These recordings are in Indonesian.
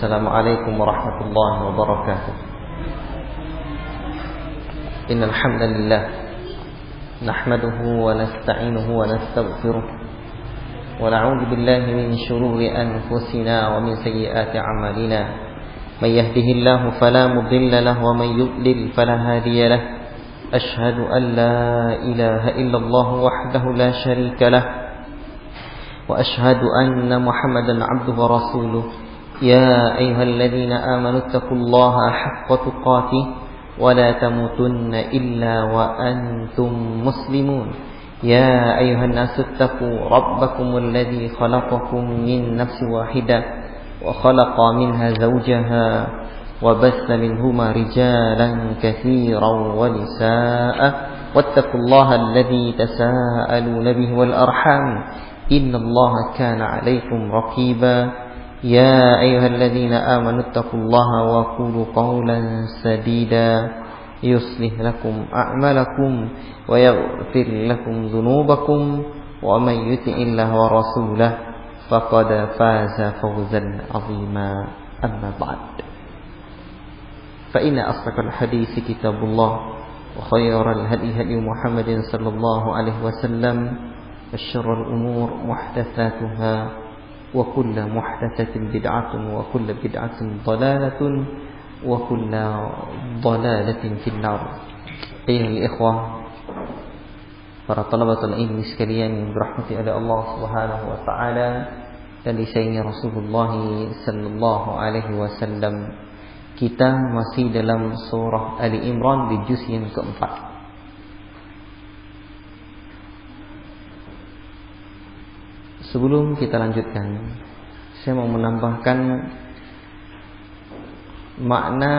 السلام عليكم ورحمة الله وبركاته. إن الحمد لله نحمده ونستعينه ونستغفره ونعوذ بالله من شرور أنفسنا ومن سيئات أعمالنا. من يهده الله فلا مضل له ومن يضلل فلا هادي له. أشهد أن لا إله إلا الله وحده لا شريك له وأشهد أن محمدا عبده ورسوله. يا أيها الذين آمنوا اتقوا الله حق تقاته ولا تموتن إلا وأنتم مسلمون. يا أيها الناس اتقوا ربكم الذي خلقكم من نفس واحدة وخلق منها زوجها وبث منهما رجالا كثيرا ونساء واتقوا الله الذي تساءلون به والأرحام إن الله كان عليكم رقيبا. يا أيها الذين آمنوا اتقوا الله وقولوا قولا سديدا يصلح لكم أعمالكم ويغفر لكم ذنوبكم ومن يطع الله ورسوله فقد فاز فوزا عظيما. أما بعد فإن أصدق الحديث كتاب الله وخير الهدي هدي محمد صلى الله عليه وسلم وشر الأمور محدثاتها وكل محدثة بدعة وكل بدعة ضلالة وكل ضلالة في النار. أيها الإخوة, para talabatul ilmi sekalian yang dirahmati oleh Allah Subhanahu wa taala dan disayangi Rasulullah sallallahu alaihi wasallam, kita masih dalam surah Ali Imran di juz yang keempat. Sebelum kita lanjutkan, saya mau menambahkan makna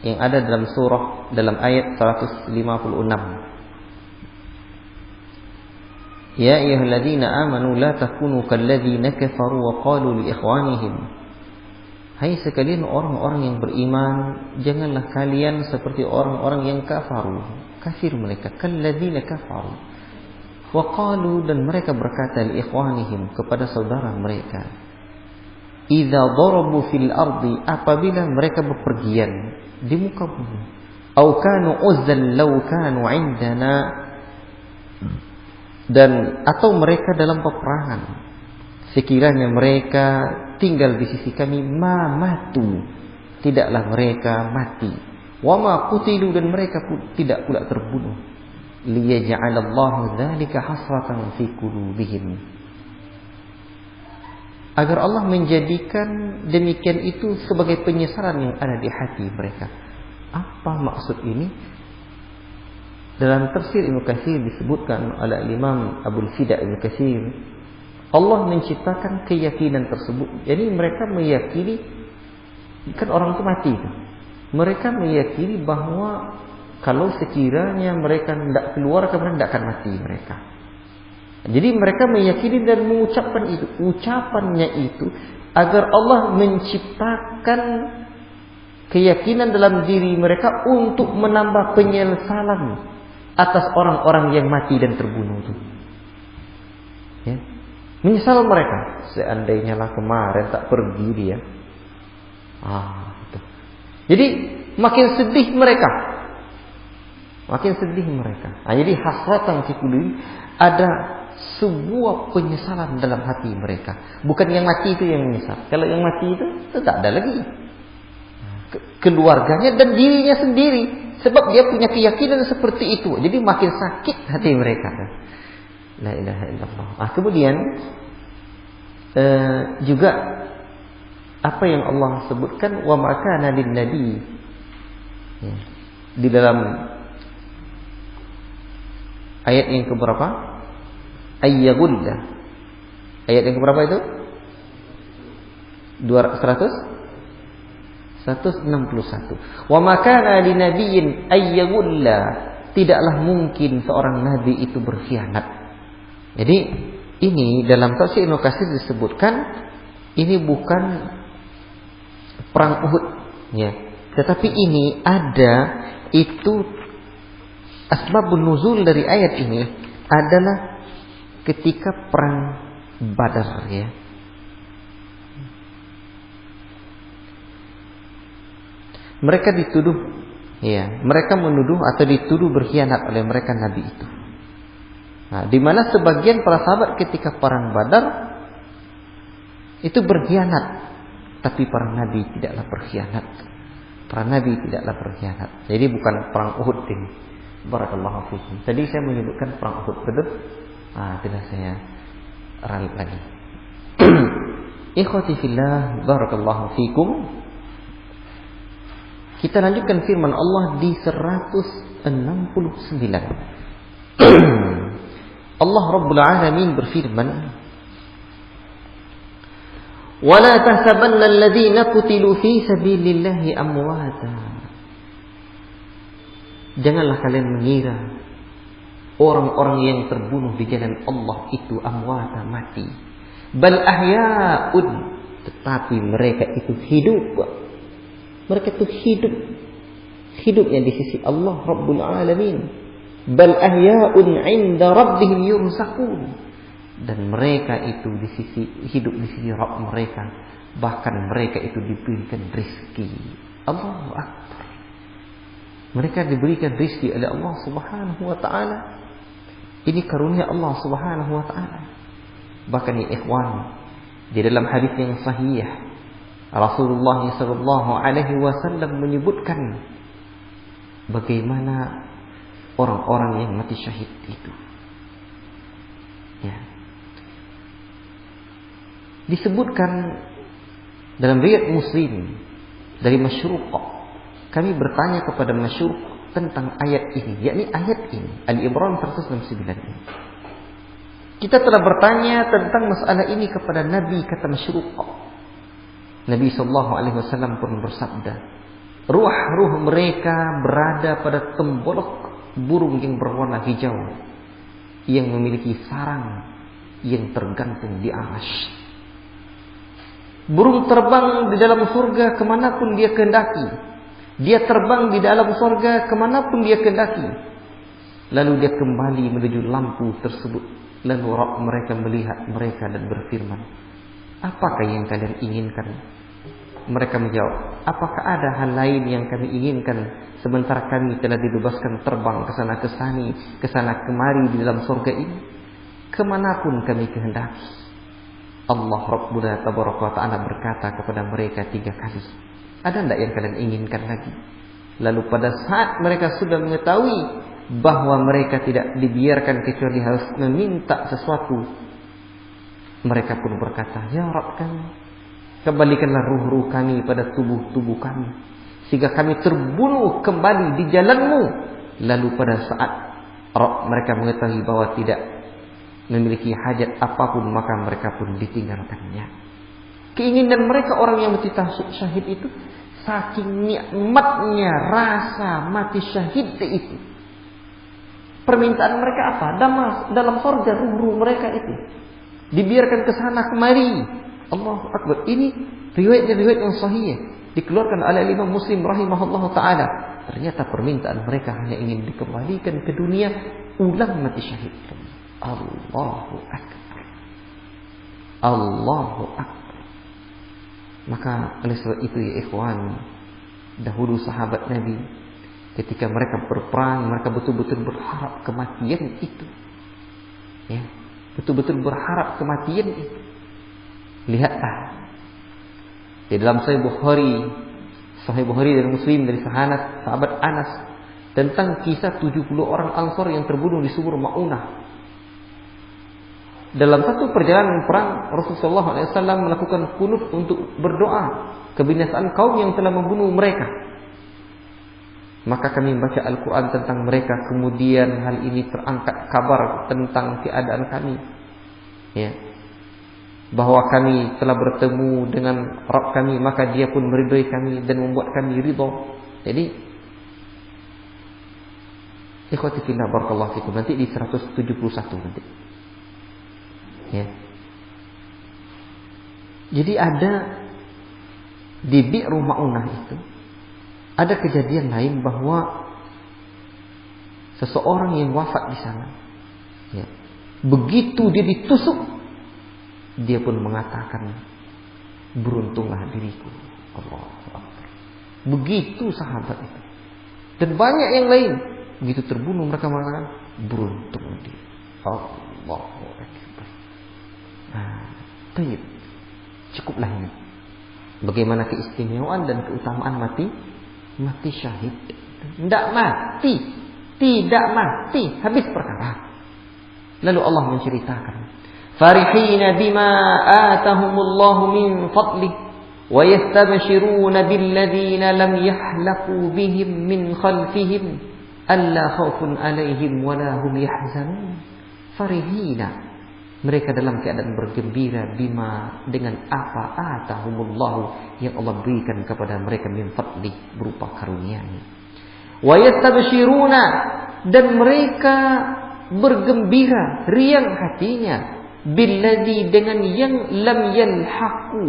yang ada dalam surah, dalam ayat 156. Ya ayyuhalladzina amanu la takunu kalladzina kafaru wa qalu li ikhwanihim. Hai sekalian orang-orang yang beriman, janganlah kalian seperti orang-orang yang kafir mereka, kalladzina kafaru. Waqalu, dan mereka berkata li ikhwanihim, kepada saudara mereka, idza darabu fil ardi, apabila mereka bepergian di muka bumi, au kanu uzzan law kanu indana, dan atau mereka dalam peperangan, sekiranya mereka tinggal di sisi kami, ma matu, tidaklah mereka mati, wa ma qutilu, dan mereka tidak pula terbunuh, liyaj'alallahu dzalika hasratan fi qulubihim, agar Allah menjadikan demikian itu sebagai penyesalan yang ada di hati mereka. Apa maksud ini? Dalam tafsir Ibnu Katsir disebutkan oleh Imam Abul Fida Ibnu Katsir, Allah menciptakan keyakinan tersebut. Jadi mereka meyakini, kan orang itu mati itu. Mereka meyakini bahwa kalau sekiranya mereka tidak keluar, kemudian tidak akan mati mereka. Jadi mereka meyakini dan mengucapkan itu, ucapannya itu agar Allah menciptakan keyakinan dalam diri mereka untuk menambah penyesalan atas orang-orang yang mati dan terbunuh itu. Ya. Menyesal mereka, seandainya lah kemarin tak pergi dia. Itu. Jadi makin sedih mereka. Jadi hasratan fi qulubihim, ada sebuah penyesalan dalam hati mereka. Bukan yang mati itu yang menyesal. Kalau yang mati itu tak ada lagi. Keluarganya dan dirinya sendiri, sebab dia punya keyakinan seperti itu. Jadi makin sakit hati mereka. La ilaha illallah. Kemudian juga apa yang Allah sebutkan, wa ma kana lin nabi, di dalam ayat yang keberapa? Ayyagullah. Ayat yang keberapa itu? 161. Wa ma kana linabiyyin ayyagullah. Tidaklah mungkin seorang nabi itu berkhianat. Jadi ini dalam tafsir Ibnu Katsir disebutkan ini bukan perang Uhud, ya. Tetapi ini ada itu. Asbabun nuzul dari ayat ini adalah ketika perang Badar, ya. Mereka dituduh, ya, mereka menuduh atau dituduh berkhianat oleh mereka Nabi itu. Nah, di mana sebagian para sahabat ketika perang Badar itu berkhianat, tapi para nabi tidaklah berkhianat. Para nabi tidaklah berkhianat. Jadi bukan perang Uhud ini. Barakallahu fikum. Tadi saya menyebutkan perang Uhud, betul? Tidak saya ralat lagi. Ikhwati fillah, barakallahu fikum. Kita lanjutkan firman Allah di 169. Allah Rabbul Alamin berfirman, وَلَا تَحْسَبَنَّ الَّذِينَ قُتِلُوا فِي سَبِيلِ اللَّهِ أَمْوَاتًا. Janganlah kalian mengira orang-orang yang terbunuh di jalan Allah itu amwata, mati. Bal ahya'un, tetapi mereka itu hidup. Mereka itu hidup. Hidupnya di sisi Allah Rabbul Alamin. Bal ahya'un 'inda rabbihim yurzaqun. Dan mereka itu di sisi hidup di sisi Rabb mereka, bahkan mereka itu diberikan rezeki. Allahu Akbar. Mereka diberikan rezeki oleh Allah Subhanahu wa taala. Ini karunia Allah Subhanahu wa taala. Bahkan ya ikhwan, di dalam hadis yang sahih Rasulullah sallallahu alaihi wasallam menyebutkan bagaimana orang-orang yang mati syahid itu. Ya. Disebutkan dalam riwayat Muslim dari Masyruq. Kami bertanya kepada Masyruq tentang ayat ini, yakni ayat ini Al-Imran 169 ini. Kita telah bertanya tentang masalah ini kepada Nabi, kata Masyruq. Nabi sallallahu alaihi wasallam pun bersabda, ruh-ruh mereka berada pada tembolok burung yang berwarna hijau yang memiliki sarang yang tergantung di arsy. Burung terbang di dalam surga kemanapun dia kehendaki. Dia terbang di dalam surga kemanapun dia kehendaki. Lalu dia kembali menuju lampu tersebut. Lalu Rabb mereka melihat mereka dan berfirman, apakah yang kalian inginkan? Mereka menjawab, apakah ada hal lain yang kami inginkan sementara kami telah dibebaskan terbang ke sana kemari di dalam surga ini? Kemanapun kami kehendaki. Allah Rabbuna Tabaraka wa Ta'ala berkata kepada mereka 3 kali, ada tidak yang kalian inginkan lagi? Lalu pada saat mereka sudah mengetahui bahwa mereka tidak dibiarkan kecuali harus meminta sesuatu, mereka pun berkata, ya Rabb kami, kembalikanlah ruh-ruh kami pada tubuh-tubuh kami, sehingga kami terbunuh kembali di jalan-Mu. Lalu pada saat Rabb mereka mengetahui bahwa tidak memiliki hajat apapun, maka mereka pun ditinggalkannya. Keinginan mereka orang yang mati syahid itu, saking nikmatnya rasa mati syahid itu, permintaan mereka apa? Dalam surga ruh-ruh mereka itu dibiarkan ke sana kemari. Allahu Akbar. Ini riwayat yang sahih dikeluarkan oleh Imam Muslim rahimahullahu taala. Ternyata permintaan mereka hanya ingin dikembalikan ke dunia, ulang mati syahid. Allahu Akbar. Allahu Akbar. Maka oleh sebab itu ya ikhwan, dahulu sahabat Nabi ketika mereka berperang, mereka betul-betul berharap kematian itu. Ya, betul-betul berharap kematian itu. Lihatlah di dalam Sahih Bukhari dan Muslim dari sahabat Anas tentang kisah 70 orang Ansar yang terbunuh di sumur Ma'unah. Dalam satu perjalanan perang, Rasulullah SAW melakukan kunut untuk berdoa kebinasaan kaum yang telah membunuh mereka. Maka kami membaca Al-Quran tentang mereka. Kemudian hal ini terangkat kabar tentang keadaan kami, ya, bahwa kami telah bertemu dengan Rabb kami, maka Dia pun meridhai kami dan membuat kami ridha. Jadi ikhwati fillah barakallahu fikum, nanti di 171 nanti. Ya. Jadi ada di Bi'ru Ma'unah itu ada kejadian lain bahwa seseorang yang wafat di sana, ya, begitu dia ditusuk, dia pun mengatakan, beruntunglah diriku. Allahu Akbar. Begitu sahabat itu. Dan banyak yang lain. Begitu terbunuh mereka mengatakan beruntung dia. Allahu Akbar. Baik. Cukuplah ini. Bagaimana keistimewaan dan keutamaan mati syahid. Tidak mati, habis perkara. Lalu Allah menceritakan, farihina bima atahumullahu min fadlih wa yastabshiruna billadzina lam yahlaqu bihim min khalfihim alla khaufun alaihim wa la hum yahzanun. Farihina, mereka dalam keadaan bergembira bima, dengan apa atahumullahu, yang Allah berikan kepada mereka min fadlih, berupa karunia-Nya. Wa yastabshiruna, dan mereka bergembira, riang hatinya, billadzi, dengan yang lam yalhaqu,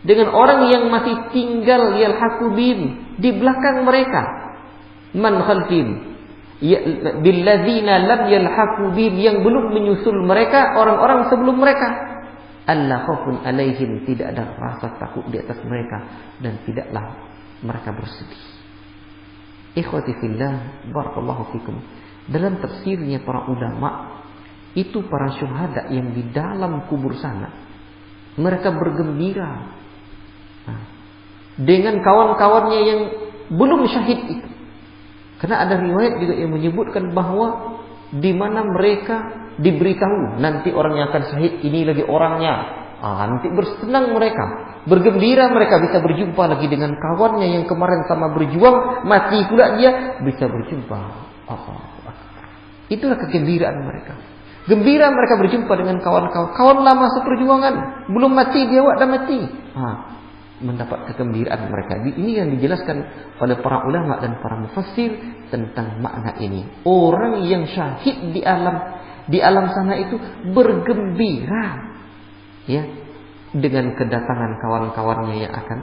dengan orang yang masih tinggal, yalhaqu bihim, di belakang mereka, man khalfihim, billadzina lam yalhaqu bihim, yang belum menyusul mereka, orang-orang sebelum mereka, alla khaufun alaihim, tidak ada rasa takut di atas mereka, dan tidaklah mereka bersedih. Ikhwati fillah, barakallahu fikum. Dalam tafsirnya para ulama, itu para syuhada yang di dalam kubur sana, mereka bergembira dengan kawan-kawannya yang belum syahid itu. Karena ada riwayat juga yang menyebutkan bahwa di mana mereka diberitahu nanti orang yang akan syahid ini lagi orangnya, nanti bersenang mereka, bergembira mereka bisa berjumpa lagi dengan kawannya yang kemarin sama berjuang, mati pula dia, bisa berjumpa. Itulah kegembiraan mereka. Gembira mereka berjumpa dengan kawan lama seperjuangan, belum mati dia dah mati. Mendapat kegembiraan mereka. Ini yang dijelaskan oleh para ulama dan para mufassir tentang makna ini. Orang yang syahid di alam sana itu bergembira, ya, dengan kedatangan kawan-kawannya yang akan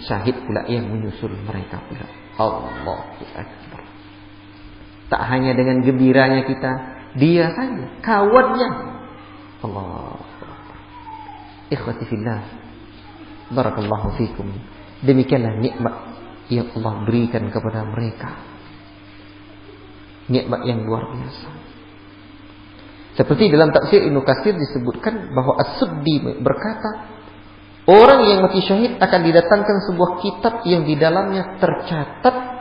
syahid pula, yang menyusul mereka pula. Allahu Akbar. Tak hanya dengan gembiranya kita, dia saja, kawannya. Allah. Ikhwati fillah, barakallahu fikum. Demikianlah nikmat yang Allah berikan kepada mereka. Nikmat yang luar biasa. Seperti dalam tafsir Ibnu Katsir disebutkan bahwa As-Suddi berkata, orang yang mati syahid akan didatangkan sebuah kitab yang di dalamnya tercatat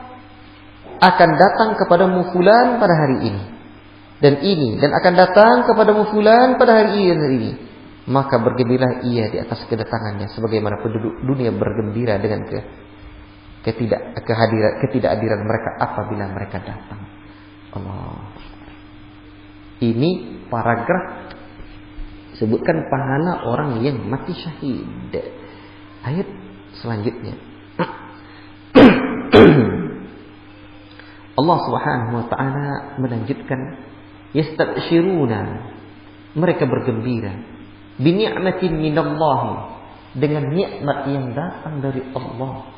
akan datang kepadamu fulan pada hari ini dan ini, dan akan datang kepadamu fulan pada hari ini dan hari ini. Maka bergembira ia di atas kedatangannya, sebagaimana penduduk dunia bergembira dengan ketidakhadiran mereka apabila mereka datang. Allah. Ini paragraf sebutkan pahala orang yang mati syahid. Ayat selanjutnya. Allah Subhanahu wa taala melanjutkan, yastabshiruna, mereka bergembira, bi ni'matin minallah, dengan nikmat yang datang dari Allah.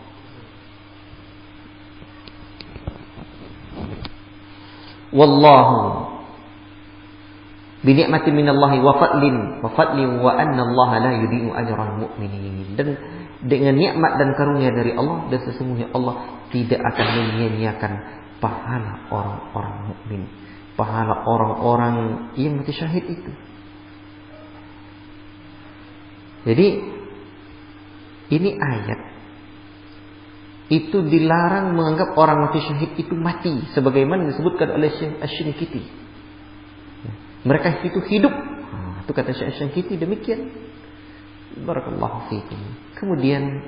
Wallahu bi ni'matin minallahi wa fadlin wa anna Allah la yudhi'u ajral mu'minin. Dan dengan nikmat dan karunia dari Allah, dan sesungguhnya Allah tidak akan menyia-nyiakan pahala orang-orang mukmin, pahala orang-orang yang mati syahid itu. Jadi ini ayat itu dilarang menganggap orang mati syahid itu mati, sebagaimana disebutkan oleh Syekh Asy-Syinkiti. Mereka itu hidup. Itu kata Syekh Asy-Syinkiti demikian. Barakallahu fiikum. Kemudian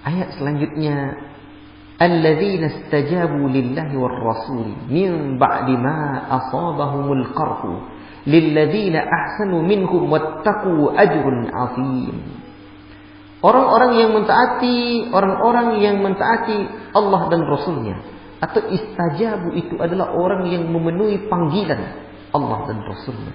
ayat selanjutnya, alladzina istajabu lillahi war rasul min ba'di ma asabahumul qarhu lilladzina ahsanu minhum wattaqu ajrun 'azim. Orang-orang yang mentaati Allah dan Rasulnya, atau istajabu itu adalah orang yang memenuhi panggilan Allah dan Rasulnya.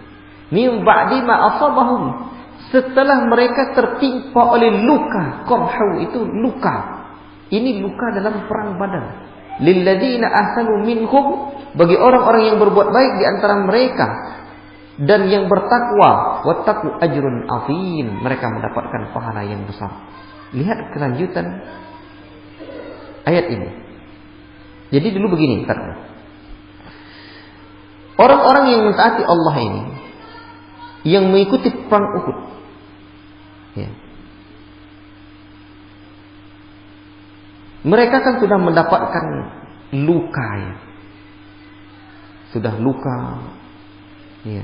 Min ba'di ma asabahum, setelah mereka tertimpa oleh luka. Qarhu itu luka. Ini luka dalam perang Badar. Lilladzina ahsanu minhum, bagi orang-orang yang berbuat baik di antara mereka dan yang bertakwa, wattaqu ajrun 'azim, mereka mendapatkan pahala yang besar. Lihat kelanjutan ayat ini. Jadi dulu begini, orang-orang yang mentaati Allah ini, yang mengikuti perang Uhud, ya, mereka kan sudah mendapatkan luka, ya, sudah luka, ya.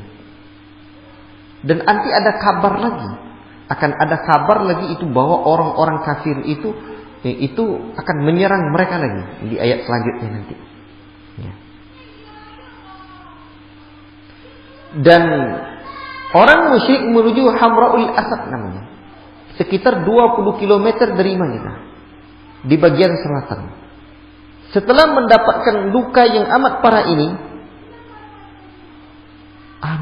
Dan nanti ada kabar lagi, akan ada kabar lagi itu bahwa orang-orang kafir itu akan menyerang mereka lagi di ayat selanjutnya nanti. Ya. Dan orang musyrik menuju Hamraul Asad namanya, sekitar 20 km dari Madinah, di bagian selatan. Setelah mendapatkan luka yang amat parah ini,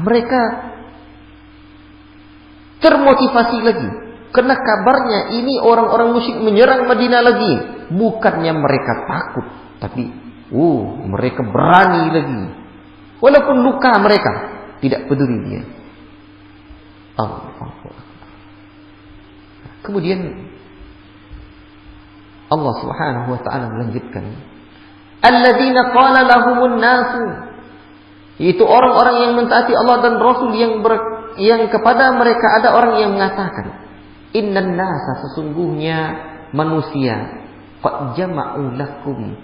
mereka termotivasi lagi. Karena kabarnya ini orang-orang musyrik menyerang Madinah lagi. Bukannya mereka takut, tapi mereka berani lagi. Walaupun luka mereka, tidak peduli dia. Kemudian Allah Subhanahu wa taala melanjutkan, alladzina qala lahumun nasu, yaitu orang-orang yang mentaati Allah dan Rasul, yang kepada mereka ada orang yang mengatakan, innan nasa, sesungguhnya manusia, qad jama'u lakum,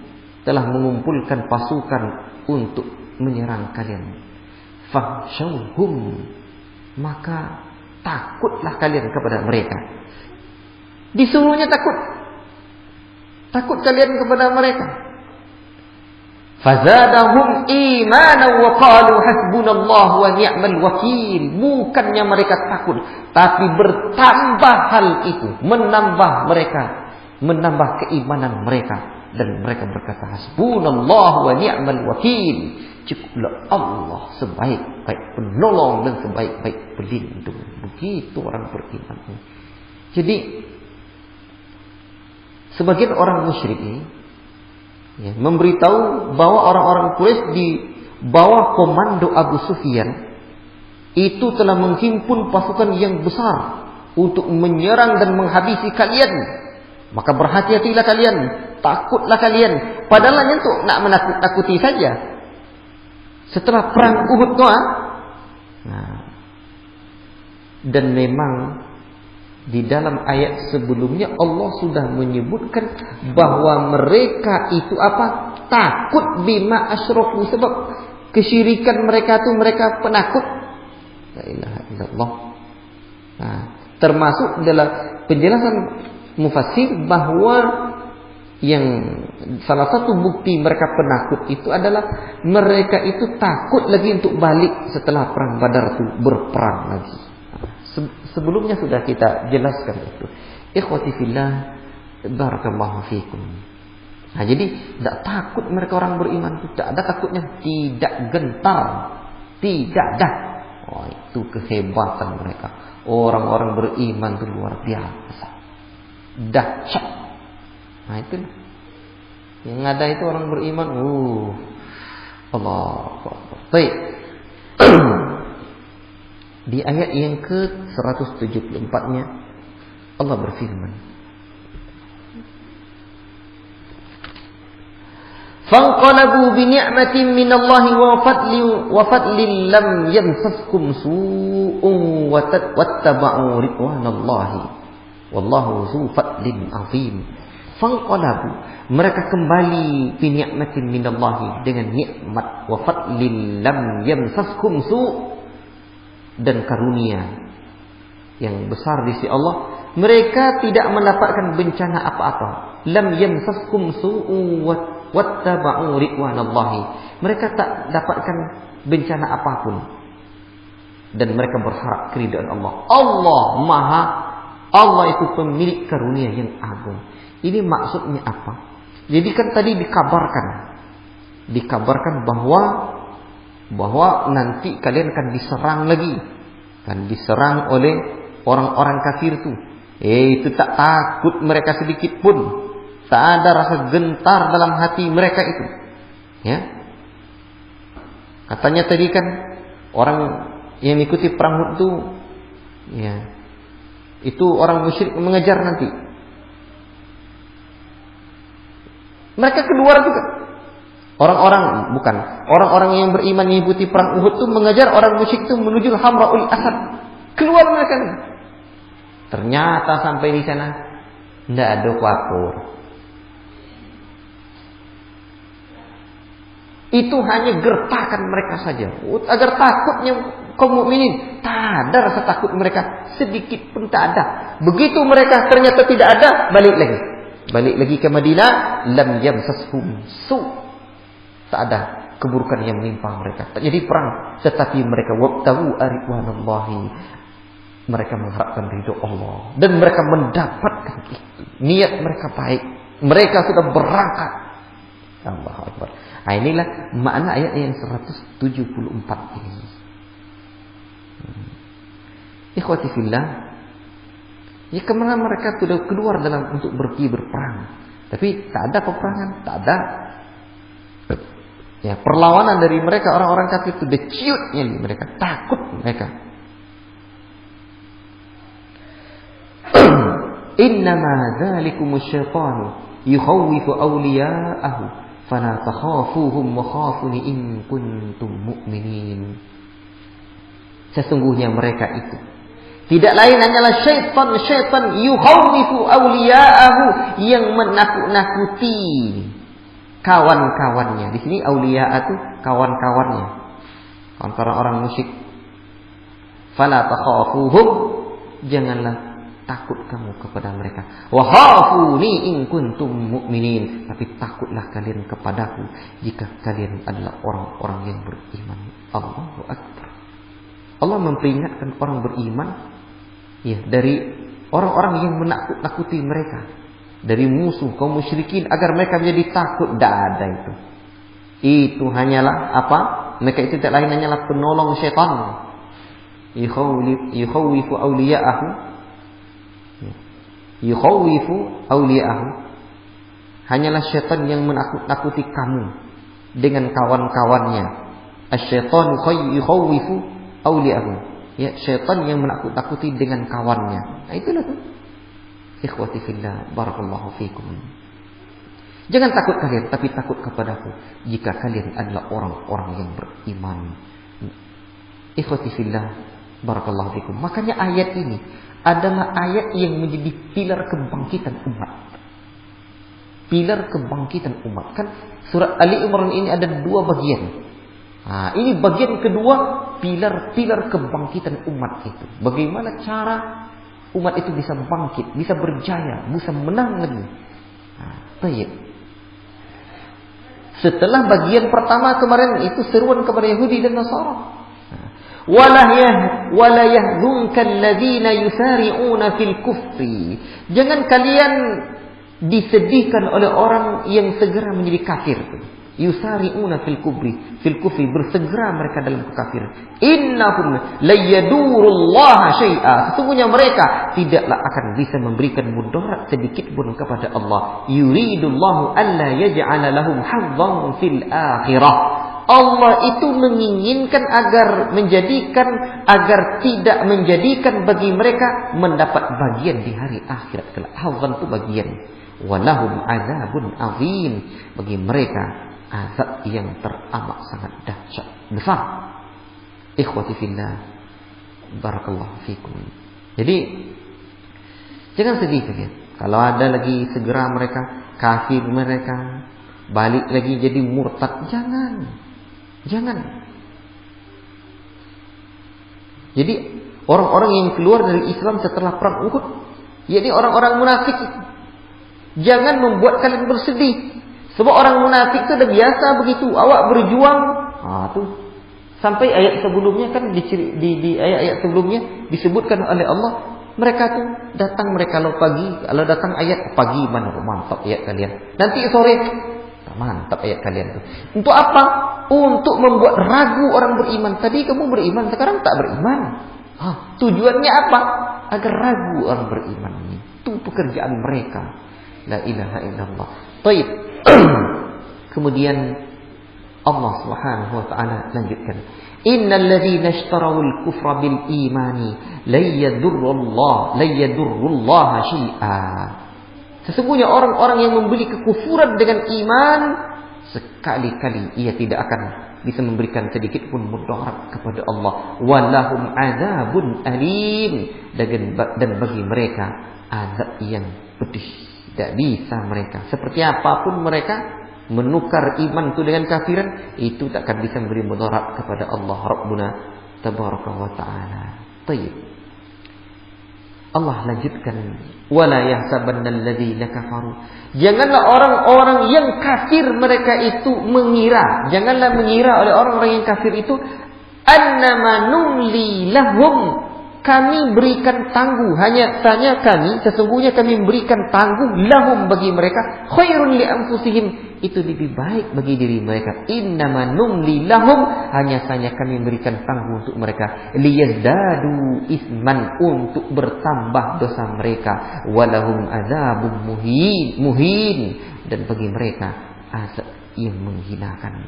telah mengumpulkan pasukan untuk menyerang kalian. Fakhshawhum, maka takutlah kalian kepada mereka. Disuruhnya takut kalian kepada mereka. Fazadahum imanan wa qalu hasbunallahu wa ni'mal wakil. Bukannya mereka takut, tapi bertambah hal itu, menambah keimanan mereka, dan mereka berkata hasbunallahu wa ni'mal wakil. Cukuplah Allah sebaik-baik penolong dan sebaik-baik pelindung. Begitu orang beriman. Jadi sebagian orang musyrik ini, ya, memberitahu bahwa orang-orang Quraisy di bawah komando Abu Sufyan itu telah menghimpun pasukan yang besar untuk menyerang dan menghabisi kalian. Maka berhati-hatilah kalian, takutlah kalian. Padahal hanya untuk nak menakut-nakuti saja. Setelah perang Uhud, dan memang di dalam ayat sebelumnya Allah sudah menyebutkan bahwa mereka itu takut bima asyraku, sebab kesyirikan mereka itu mereka penakut. La ilaha illallah. Termasuk dalam penjelasan mufassir bahwa yang salah satu bukti mereka penakut itu adalah mereka itu takut lagi untuk balik setelah perang Badar itu berperang lagi. Sebelumnya sudah kita jelaskan itu. Ikhwati fillah, barakallahu fikum. Jadi tidak takut mereka orang beriman itu, tidak ada takutnya, tidak gentar, tidak dah. Itu kehebatan mereka. Orang-orang beriman itu luar biasa, dahsyat. Itu yang ada itu orang beriman. Allah. Baik. Di ayat yang ke-174-nya Allah berfirman, "Fanqalabu bi ni'matin minallahi wa fadlin lam yamsaskum su'un wattaba'u ridwanallahi wallahu dzu fadlin 'azim." Fanqalabu, mereka kembali bi ni'matin minallahi, dengan nikmat, wa fadlin lam yamsaskum su', dan karunia yang besar di sisi Allah. Mereka tidak mendapatkan bencana apa-apa. Lam yamsaskum su'u wattaba'u ridwanallahi. Mereka tak dapatkan bencana apapun, dan mereka berharap keridhaan Allah. Allah itu pemilik karunia yang agung. Ini maksudnya apa? Jadi kan tadi dikabarkan bahwa nanti kalian akan diserang lagi, akan diserang oleh orang-orang kafir itu. Itu tak takut mereka sedikit pun, tak ada rasa gentar dalam hati mereka itu. Ya, katanya tadi kan orang yang mengikuti perang itu, ya, itu orang musyrik mengejar nanti. Mereka keluar juga. Orang-orang yang beriman mengikuti perang Uhud itu mengajar orang musyrik itu menuju Hamraul Asad. Keluar mereka. Ternyata sampai di sana tidak ada vapor. Itu hanya gertakan mereka saja. Agar takutnya kaum mukminin. Tak ada rasa takut mereka. Sedikit pun tak ada. Begitu mereka ternyata tidak ada, balik lagi. Balik lagi ke Madinah. Lam yamsashum su. Tak ada keburukan yang menimpa mereka. Tak jadi perang. Tetapi mereka wabtahu aridwanallahi. Mereka mengharapkan ridho Allah. Dan mereka mendapatkan itu. Niat mereka baik. Mereka sudah berangkat. Allahu Akbar. Nah, inilah makna ayat yang 174 ini. Ikhwati fillah. Ya kemana mereka sudah keluar dalam untuk pergi berperang. Tapi tak ada peperangan. Tak ada. Ya, perlawanan dari mereka. Orang-orang kafir itu deciut nyali mereka. Takut mereka. Innama dzalikumus syaitanu yukhawwifu awliya'ahu fala takhafuhum wa khafuni in kuntum mu'minin. Sesungguhnya mereka itu tidak lain hanyalah syaitan yukhawwifu awliya'ahu, yang menakut-nakuti kawan-kawannya. Di sini awliya' itu kawan-kawannya, kawan orang musyrik. Fala takhafuhum, janganlah takut kamu kepada mereka. Wa khafuni in kuntum mu'minin, tapi takutlah kalian kepadaku jika kalian adalah orang-orang yang beriman. Allahu Akbar. Allah memperingatkan orang beriman ya dari orang-orang yang menakut-nakuti mereka, dari musuh kaum musyrikin agar mereka menjadi takut. Tidak ada itu. Itu hanyalah apa? Mereka itu tidak lain hanyalah penolong syaitan. Yukhawwifu awliya'ahu. Yukhawwifu awliya'ahu, hanyalah syaitan yang menakut-nakuti kamu dengan kawan-kawannya. Asy-syaitanu yukhawwifu awliya'ahu. Ya, syaitan yang menakut-nakuti dengan kawannya. Nah, itulah tuh. Ikhwati fillah, barakallahu fikum. Jangan takut kalian, tapi takut kepadaku jika kalian adalah orang-orang yang beriman. Ikhwati fillah, barakallahu fikum. Makanya ayat ini adalah ayat yang menjadi pilar kebangkitan umat. Pilar kebangkitan umat. Kan surat Ali Imran ini ada dua bagian. Nah, ini bagian kedua, pilar-pilar kebangkitan umat itu. Bagaimana cara umat itu bisa bangkit, bisa berjaya, bisa menang lagi. Nah, baik. Setelah bagian pertama kemarin itu seruan kepada Yahudi dan Nasara. Wala yahzunka alladhina yusari'una fil kufri. Jangan kalian disedihkan oleh orang yang segera menjadi kafir. Yusari'una fil kufri, bersegera mereka dalam kekafiran. Innahum la yadurullaha syai'a. Sesungguhnya mereka tidaklah akan bisa memberikan mudarat sedikit pun kepada Allah. Yuridullahu alla yaj'ala lahum hazzan fil akhirah. Allah itu menginginkan agar tidak menjadikan bagi mereka mendapat bagian di hari akhirat kelak. Hazan itu bagian. Walahum azabun azim, bagi mereka azab yang teramat sangat dahsyat besar. Ikhwati fillah, barakallahu fikum. Jadi jangan sedih kalian. Kalau ada lagi segera mereka kafir, mereka balik lagi jadi murtad, jangan. Jadi orang-orang yang keluar dari Islam setelah perang Uhud, yakni orang-orang munafik, jangan membuat kalian bersedih. Sebab orang munafik itu sudah biasa begitu. Awak berjuang, tuh sampai ayat sebelumnya kan di ayat-ayat sebelumnya disebutkan oleh Allah, mereka tuh datang mereka kalau pagi, kalau datang ayat pagi mana mantap ayat kalian. Nanti sore mantap ayat kalian tuh. Untuk apa? Untuk membuat ragu orang beriman. Tadi kamu beriman, sekarang tak beriman. Tujuannya apa? Agar ragu orang beriman. Itu pekerjaan mereka. La ilaha illallah. Baik. Kemudian Allah Subhanahu wa taala lanjutkan. Innal ladzina ishtarawul kufra bil imani la yadurrullaha syai'a. Sesungguhnya orang-orang yang membeli kekufuran dengan iman, sekali-kali ia tidak akan bisa memberikan sedikit pun mudarat kepada Allah. Walahum azabun alim, dan bagi mereka azab yang pedih. Tidak bisa mereka, seperti apapun mereka menukar iman itu dengan kafiran, itu tak akan bisa memberi mudarat kepada Allah Rabbuna tabaraka wa ta'ala. Baik. Allah lanjutkan, wala yahsabannal ladzina kafaru. Janganlah orang-orang yang kafir mereka itu mengira, janganlah mengira oleh orang-orang yang kafir itu annama numli lahum, kami berikan tangguh, hanya tanya kami, sesungguhnya kami memberikan tangguh lahum bagi mereka, khairun li anfusihim, itu lebih baik bagi diri mereka. Innama numli lahum, hanya saja kami memberikan tangguh untuk mereka, liyazdadu isman, untuk bertambah dosa mereka, walahum adzabun muhin, dan bagi mereka azab yang menghinakan.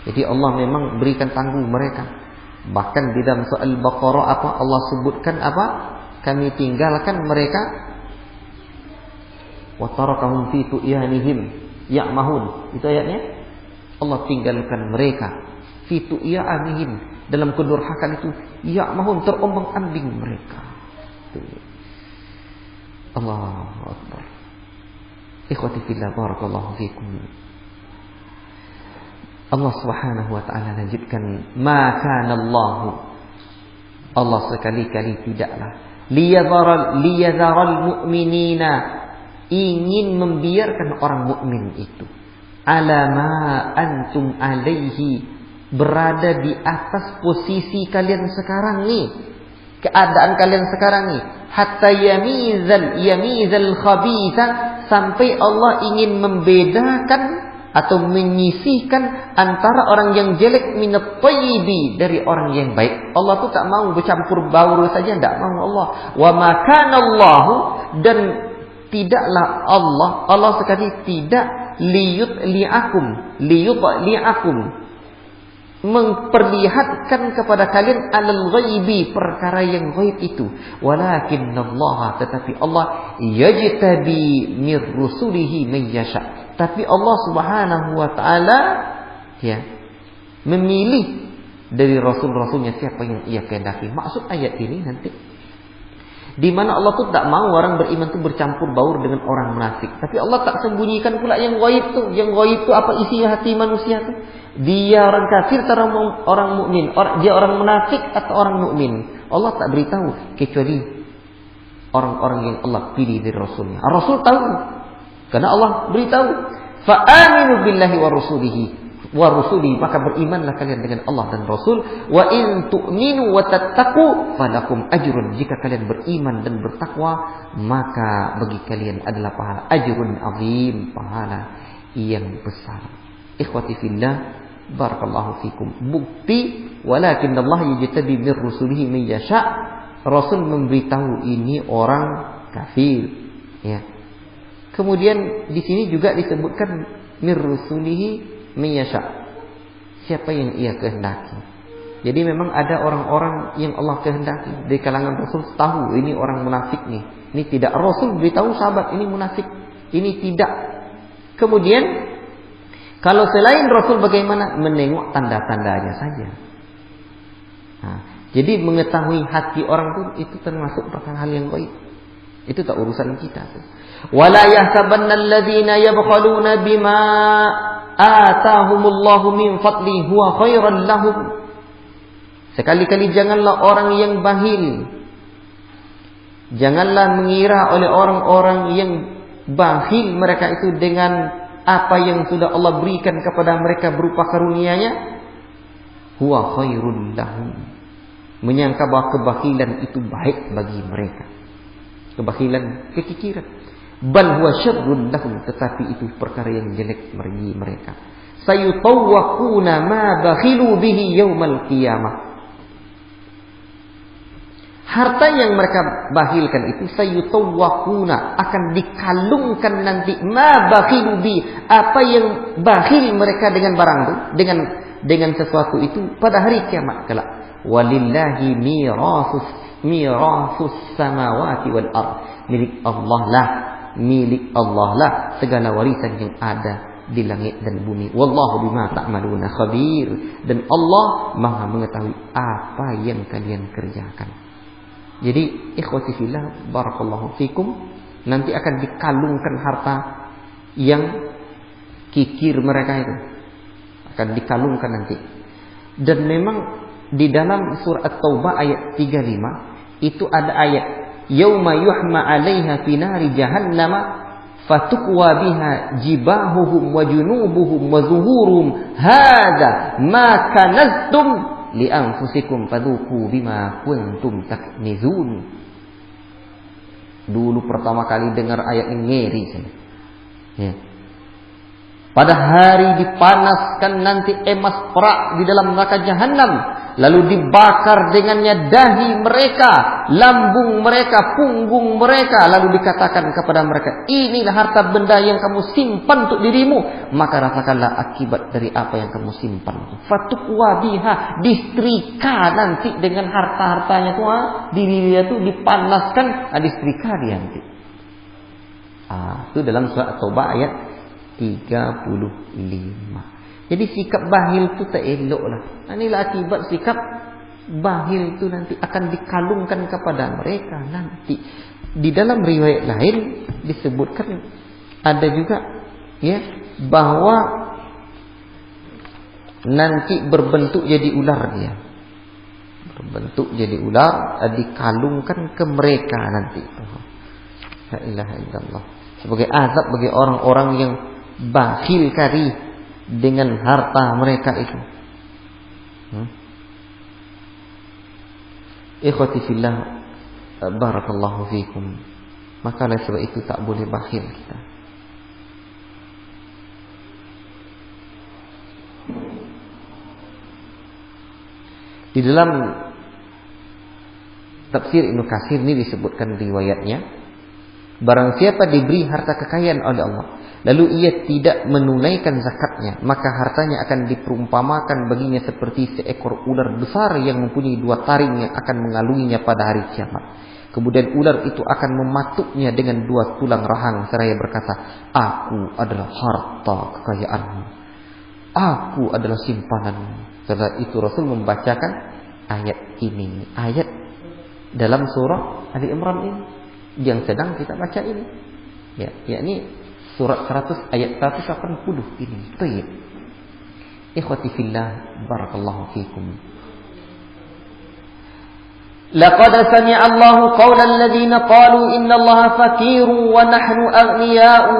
Jadi Allah memang berikan tangguh mereka. Bahkan di dalam surah Al-Baqarah Allah sebutkan kami tinggalkan mereka, wa tarakahum fi tu'yanihim ya'mahun. Itu ayatnya. Allah tinggalkan mereka fi tu'yanihim, dalam kedurhakaan itu, ya'mahun, terombang-ambing mereka. Allahu Akbar. Ikhwati fillah, barakallahu fikum. Allah Subhanahu wa ta'ala lanjutkan, maka Allah sekali-kali tidaklah liyadharal mu'minina, ingin membiarkan orang mukmin itu ala ma antum alaihi, berada di atas posisi kalian sekarang nih, keadaan kalian sekarang nih, hatta yamizal khabitha, sampai Allah ingin membedakan atau menyisihkan antara orang yang jelek minat thayyibi, dari orang yang baik. Allah tuh tak mau bercampur baur saja, tidak mau Allah. Wa ma kana Allah, dan tidaklah Allah sekali tidak liyutli'akum memperlihatkan kepada kalian alal ghaibi, perkara yang ghaib itu. Walakinnallaha, tetapi Allah, yajtabi mir rusulihi man yasha, tapi Allah Subhanahu wa ta'ala memilih dari rasul-rasulnya siapa yang ia kehendaki. Maksud ayat ini nanti, di mana Allah tuh tak mau orang beriman tuh bercampur baur dengan orang munafik. Tapi Allah tak sembunyikan pula yang ghaib tuh. Yang ghaib tuh apa isi hati manusia tuh? Dia orang kafir atau orang mukmin? Dia orang munafik atau orang mukmin? Allah tak beritahu, kecuali orang-orang yang Allah pilih dari Rasulnya. Rasul tahu, karena Allah beritahu, fa aminu billahi wa rusulihi, maka berimanlah kalian dengan Allah dan Rasul. Wa in tu'minu wa tattaqu falakum ajrun, jika kalian beriman dan bertakwa, maka bagi kalian adalah pahala, ajrun azim, pahala yang besar. Ikhwati fillah, barakallahu fikum. Bukti, walakinnallaha yajtabi min rusulihi man yasha, Rasul memberitahu ini orang kafir, ya. Kemudian di sini juga disebutkan min rusulihi man yasha, siapa yang ia kehendaki. Jadi memang ada orang-orang yang Allah kehendaki dari kalangan Rasul, tahu ini orang munafik nih. Ini tidak, Rasul beritahu sahabat ini munafik, ini tidak. Kemudian kalau selain Rasul bagaimana? Menengok tanda-tandanya saja. Nah, jadi mengetahui hati orang itu termasuk hal yang baik. Itu tak urusan kita. Wala yahsabanna alladhina yabkhaluna bima atahumullahu min fadli huwa khairan lahum. Sekali-kali janganlah orang yang bakhil, janganlah mengira oleh orang-orang yang bakhil mereka itu dengan apa yang sudah Allah berikan kepada mereka berupa karunia-Nya, huwa khairun lahum, menyangka bahwa kebakhilan itu baik bagi mereka. Kebakhilan, kekikiran. Bal huwa syarrun lahum, tetapi itu perkara yang jelek bagi mereka. Sayutawwaquna ma bakhilu bihi yaumal qiyamah. Harta yang mereka bakhilkan itu sayutawwaquna, akan dikalungkan nanti, ma bakhilu bi, apa yang bakhil mereka dengan barang itu, dengan sesuatu itu pada hari kiamat kelak. Walillahi mirasus mirathus samawati wal ard. Milik Allah lah segala warisan yang ada di langit dan bumi. Wallahu bima ta'maluna khabir. Dan Allah Maha mengetahui apa yang kalian kerjakan. Jadi ikhwati fillah, barakallahu fikum, nanti akan dikalungkan harta yang kikir mereka itu. Akan dikalungkan nanti. Dan memang di dalam surah At-Taubah ayat 35 itu ada ayat yauma yuhma 'alaiha fi nari jahannam fatukwa biha jibahuhum wa junubuhum wa zuhurum hadza ma kanaztum li anfusikum fadhuku bima kuntum taknizun. Dulu pertama kali dengar ayat ini ngeri saya. Ya. Pada hari dipanaskan nanti emas perak di dalam neraka jahanam, lalu dibakar dengannya dahi mereka, lambung mereka, punggung mereka, lalu dikatakan kepada mereka, inilah harta benda yang kamu simpan untuk dirimu, maka rasakanlah akibat dari apa yang kamu simpan. Fatukwa biha, disetrika nanti dengan harta-hartanya tuh, diri dia tuh dipanaskan, disetrika dia nanti. Itu dalam surah At-Taubah ayat 35. Jadi sikap bahil itu tak elok lah. Inilah akibat sikap bahil itu nanti akan dikalungkan kepada mereka nanti. Di dalam riwayat lain disebutkan ada juga ya bahwa nanti berbentuk jadi ular dia. Berbentuk jadi ular dikalungkan ke mereka nanti. La ilaha illallah. Sebagai azab bagi orang-orang yang bakhil kari dengan harta mereka itu. Ikhwati fillah, barakallahu fikum. Maka oleh sebab itu tak boleh bakhil kita. Di dalam tafsir Ibnu Katsir ini disebutkan riwayatnya, barang siapa diberi harta kekayaan oleh Allah, lalu ia tidak menunaikan zakatnya, maka hartanya akan diperumpamakan baginya seperti seekor ular besar yang mempunyai 2 taring yang akan mengalunginya pada hari kiamat. Kemudian ular itu akan mematuknya dengan 2 tulang rahang seraya berkata, aku adalah harta kekayaanmu, aku adalah simpananmu. Setelah itu Rasul membacakan ayat ini, ayat dalam surah Ali Imran ini yang sedang kita baca ini, ya, yakni surat 100 ayat 180 ini. Baik. Ikhwati fillah, barakallahu fikum. Laqad sami'a Allahu qawla alladhina qalu inna Allaha fakirun wa nahnu aghniya'u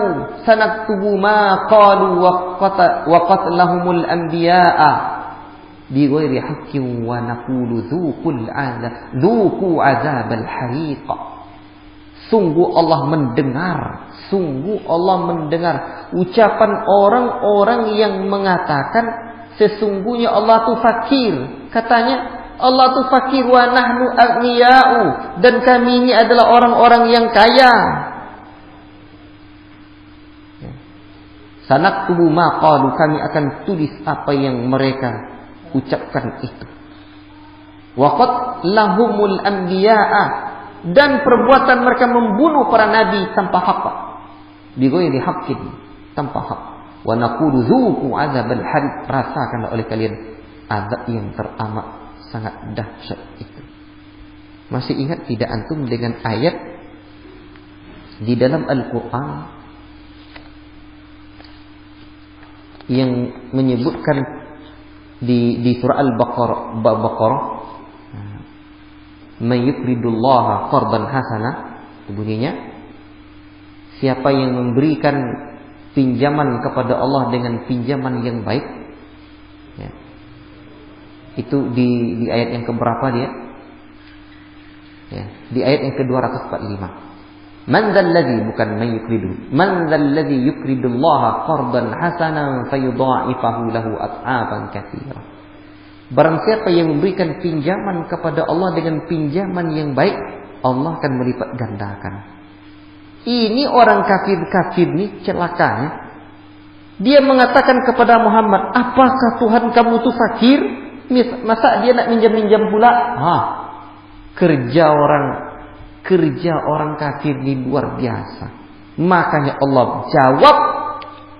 sanaktubu ma qalu wa qatlahumul anbiya'a bighairi haqqin wa naqulu dzuqu 'adzabal hariq. Sungguh Allah mendengar ucapan orang-orang yang mengatakan sesungguhnya Allah itu fakir. Katanya Allah itu fakir wa nahnu aghniya'u, dan kami ini adalah orang-orang yang kaya. Sanaktubu ma qalu, kami akan tulis apa yang mereka ucapkan itu. Wa qatlahumul anbiya'a, dan perbuatan mereka membunuh para nabi tanpa hak, bighairi haqqin, tanpa hak. Wa naqulu dzuqu 'adzabal hariq, rasakanlah oleh kalian azab yang teramat sangat dahsyat itu. Masih ingat tidak antum dengan ayat di dalam Al-Quran yang menyebutkan di surah Al-Baqarah, may yuqridullaha qardan hasana, bunyinya, siapa yang memberikan pinjaman kepada Allah dengan pinjaman yang baik, ya. Itu di ayat yang keberapa dia? Ya, di ayat yang ke-245. Man dzalladzi, bukan may yuqridu, man dzalladzi yuqridullaha qardan hasanan fayudha'ifahu lahu at'aban katsira. Barang siapa yang memberikan pinjaman kepada Allah dengan pinjaman yang baik, Allah akan melipat gandakan. Ini orang kafir-kafir ini celakanya. Dia mengatakan kepada Muhammad, apakah Tuhan kamu itu fakir? Masa dia nak minjam-minjam pula? Kerja orang kafir ini luar biasa. Makanya Allah jawab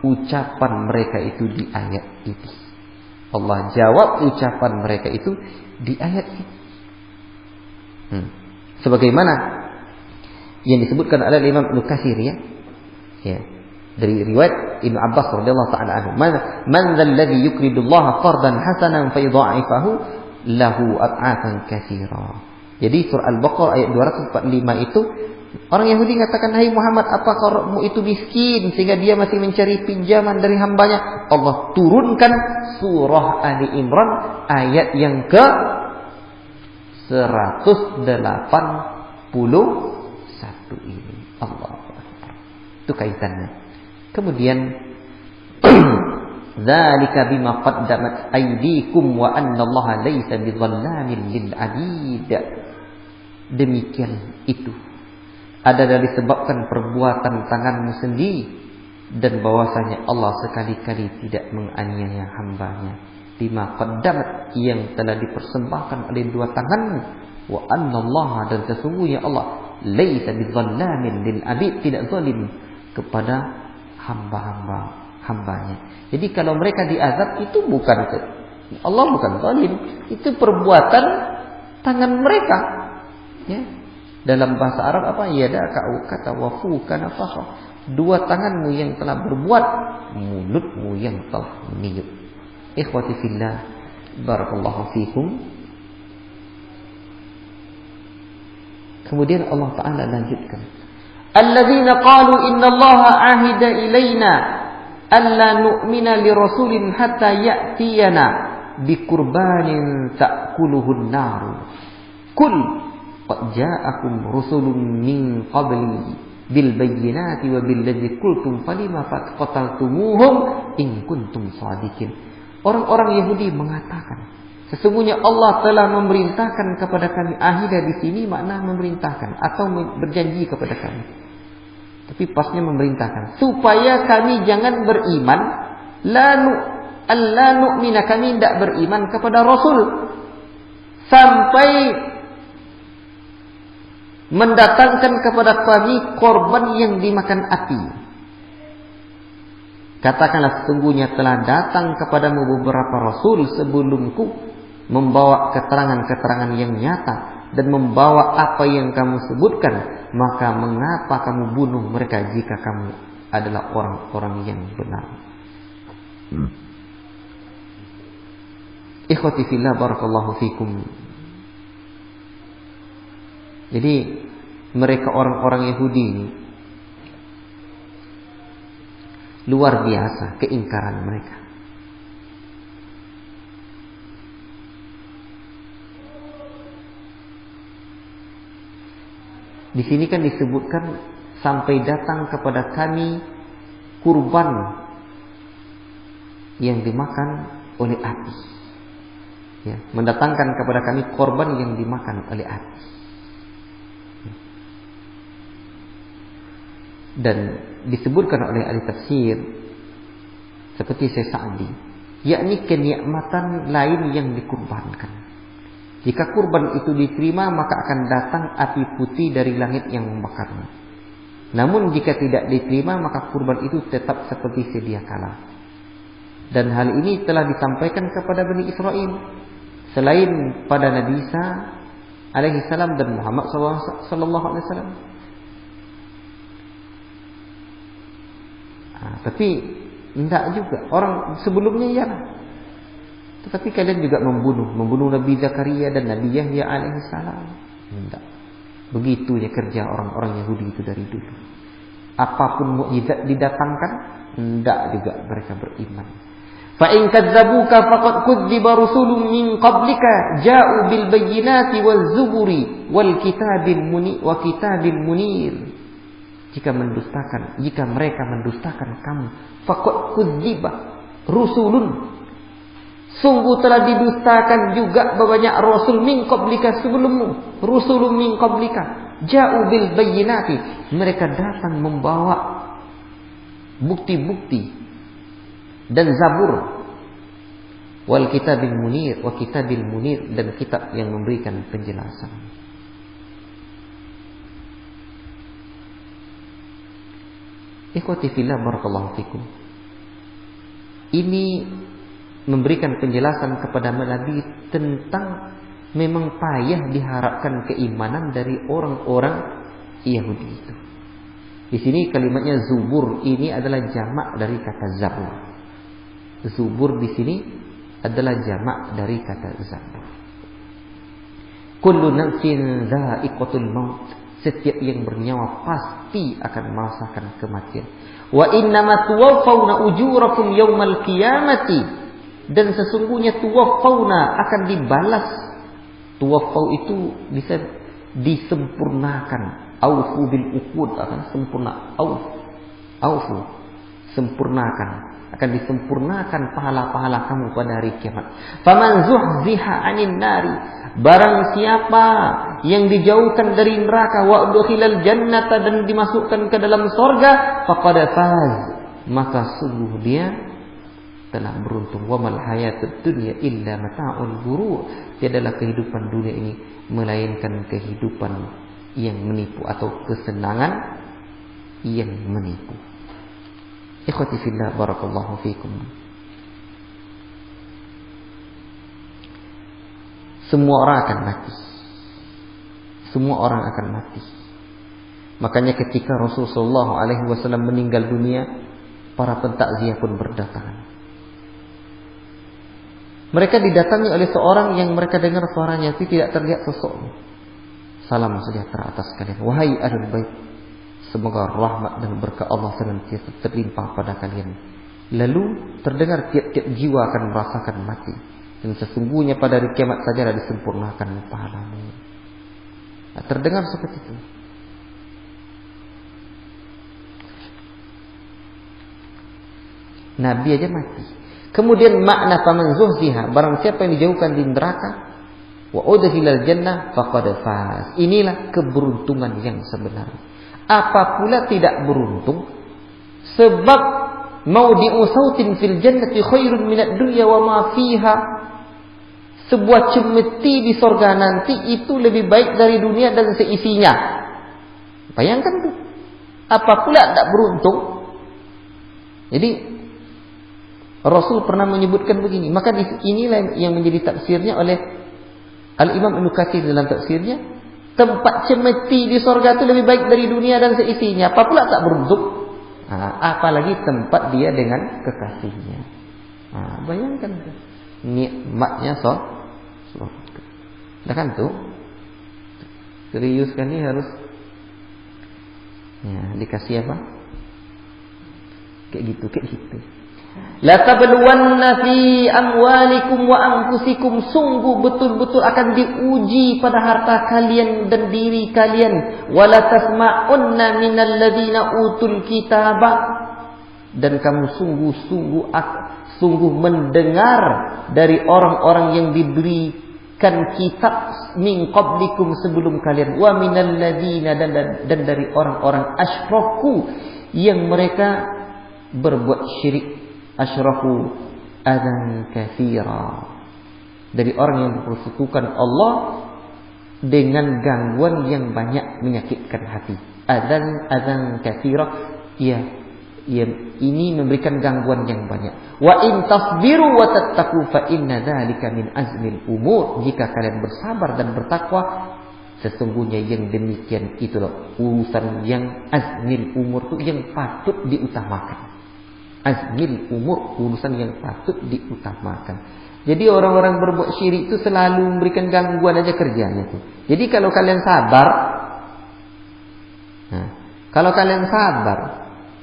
ucapan mereka itu di ayat ini. Allah jawab ucapan mereka itu di ayat ini. Sebagaimana yang disebutkan oleh Imam Ibnu Katsir ya. Dari riwayat Ibnu Abbas radhiyallahu taala anhu, "Man dzal ladzi yukridullaha qardan hasanan fayudha'ifahu lahu ad'afan katsira." Jadi surah Al-Baqarah ayat 245 itu orang Yahudi mengatakan, "Hai Muhammad, apakah rohmu itu miskin sehingga dia masih mencari pinjaman dari hambanya?" Allah turunkan surah Ali Imran ayat yang ke 181 ini. Allah Akbar. Itu kaitannya. Kemudian dzalika bima qaddamat aydikum wa anna Allaha laisa bidzallamin lil 'abid. Demikian itu adalah disebabkan perbuatan tanganmu sendiri dan bahwasanya Allah sekali-kali tidak menganiaya hambanya. Bima qaddamat yang telah dipersembahkan oleh dua tanganmu, wa anna Allaha dan sesungguhnya Allah laisa bidzallamin lil 'abid, tidak zalim kepada hambanya. Jadi kalau mereka diazab itu bukan Allah bukan zalim, itu perbuatan tangan mereka. Ya. Dalam bahasa Arab apa? Yadaka kata wafukan apa? Dua tanganmu yang telah berbuat, mulutmu yang telah meniup. Ikhwati fillah, barakallahu fikum. Kemudian Allah Ta'ala lanjutkan, alladzina qalu innallaha ahida ilaina alla nu'mina lirasulin hatta ya'tiyana biqurbanin ta'kuluhun nar. Qul qad ja'akum rusulun min qabli bil bayyinati wa bil ladzi qultum falima qataltumuhum in kuntum shadiqin. Orang-orang Yahudi mengatakan, sesungguhnya Allah telah memerintahkan kepada kami. Ahida di sini makna memerintahkan atau berjanji kepada kami. Tapi pasnya memerintahkan supaya kami jangan beriman, la nu'mina, kami tidak beriman kepada Rasul sampai mendatangkan kepada kami korban yang dimakan api. Katakanlah, sesungguhnya telah datang kepadamu beberapa rasul sebelumku membawa keterangan-keterangan yang nyata dan membawa apa yang kamu sebutkan, maka mengapa kamu bunuh mereka jika kamu adalah orang-orang yang benar? Ikhwati fillah, barakallahu fikum. Jadi mereka orang-orang Yahudi ini luar biasa keingkaran mereka. Di sini kan disebutkan sampai datang kepada kami kurban yang dimakan oleh api. Ya, mendatangkan kepada kami korban yang dimakan oleh api. Dan disebutkan oleh ahli tafsir seperti Syekh Sa'di, yakni kenikmatan lain yang dikurbankan. Jika kurban itu diterima, maka akan datang api putih dari langit yang membakarnya. Namun jika tidak diterima, maka kurban itu tetap seperti sedia kala. Dan hal ini telah disampaikan kepada Bani Israel selain pada Nabi Isa alaihi salam dan Muhammad sallallahu alaihi wasallam. Tapi tidak juga orang sebelumnya ya. Tetapi kalian juga membunuh Nabi Zakaria dan Nabi Yahya alaihi salam. Tidak. Begitunya kerja orang-orang Yahudi itu dari dulu. Apapun mukjizat didatangkan, tidak juga mereka beriman. Fa in kadzabuka faqad kudziba rusulun min qablika ja'u bil bayyinati waz zuburi wal kitabil munir. Jika mereka mendustakan kamu, faqad kudziba rusulun, sungguh telah didustakan juga banyak rasul min qablika sebelummu. Rusulun min qablika ja'u bil bayyinati, mereka datang membawa bukti-bukti dan zabur, wal kitabil munir, wa kitabil munir, dan kitab yang memberikan penjelasan. Ikhwati fillah barakallahu fikum. Ini memberikan penjelasan kepada Nabi tentang memang payah diharapkan keimanan dari orang-orang Yahudi itu. Di sini kalimatnya zubur ini adalah jamak dari kata zabur. Zubur di sini adalah jamak dari kata zabur. Kullu nafsin dha'iqatul maut. Setiap yang bernyawa pasti akan merasakan kematian. Wa innama tuwaffawna ujurakum yaumal qiyamati. Dan sesungguhnya tuwaffawna akan dibalas. Tuwaffau itu bisa disempurnakan. Aufu bil uqud akan sempurna. Aufu sempurnakan. Akan disempurnakan pahala-pahala kamu pada hari kiamat. Faman zuhziha 'anil nari. Barang siapa yang dijauhkan dari neraka wa udkhilal jannata dan dimasukkan ke dalam surga faqad faz, maka sungguh dia telah beruntung. Wa mal hayatud dunya illa mata'ul ghurur. Tiadalah kehidupan dunia ini melainkan kehidupan yang menipu atau kesenangan yang menipu. Ikhwati fillah barakallahu fikum. Semua orang akan mati. Semua orang akan mati. Makanya ketika Rasulullah SAW meninggal dunia, para pentakziah pun berdatangan. Mereka didatangi oleh seorang yang mereka dengar suaranya tapi tidak terlihat sosoknya. Salam sejahtera atas kalian, wahai ahlul bait. Semoga rahmat dan berkah Allah senantiasa terlimpah pada kalian. Lalu terdengar tiap-tiap jiwa akan merasakan mati. Dan sesungguhnya pada hari kiamat saja disempurnakan pahalamu. Nah, terdengar seperti itu. Nabi aja mati. Kemudian makna faman zuhziha, barang siapa yang dijauhkan di neraka, wa udkhilal jannah faqad faz. Inilah keberuntungan yang sebenarnya. Apa pula tidak beruntung? Sebab maudi'u sautin fil jannati khairun minad dunya wa ma fiha. Sebuah cemeti di sorga nanti itu lebih baik dari dunia dan seisinya. Bayangkan tuh. Apa pula tidak beruntung? Jadi Rasul pernah menyebutkan begini. Maka inilah yang menjadi tafsirnya oleh Al-Imam Ibnu Katsir dalam tafsirnya. Tempat cemeti di sorga itu lebih baik dari dunia dan seisinya. Apa pula tak beruntung? Apalagi tempat dia dengan kekasihnya. Bayangkan tuh. Nikmatnya surga. Nah kan tuh serius kan ini harus ya, dikasih apa? Kayak gitu. La tabluwanna fi amwalikum wa anfusikum, sungguh betul-betul akan diuji pada harta kalian dan diri kalian. Wala tasma'unna minal ladzina utul kitaba, dan kamu sungguh mendengar dari orang-orang yang diberikan kitab min qablikum sebelum kalian, wa minal ladzina, dan dari orang-orang asyraku yang mereka berbuat syirik. Asyraku adzan katsira, dari orang yang mempersekutukan Allah dengan gangguan yang banyak menyakitkan hati. Adzan katsira, ya ini memberikan gangguan yang banyak. Wa in tasbiru wa tattaqu fa inna dzalika min azmil umur. Jika kalian bersabar dan bertakwa, sesungguhnya yang demikian itulah urusan yang azmil umur itu yang patut diutamakan. Azmil umur, urusan yang patut diutamakan. Jadi orang-orang berbuat syirik itu selalu memberikan gangguan aja kerjanya tuh. Jadi kalau kalian sabar,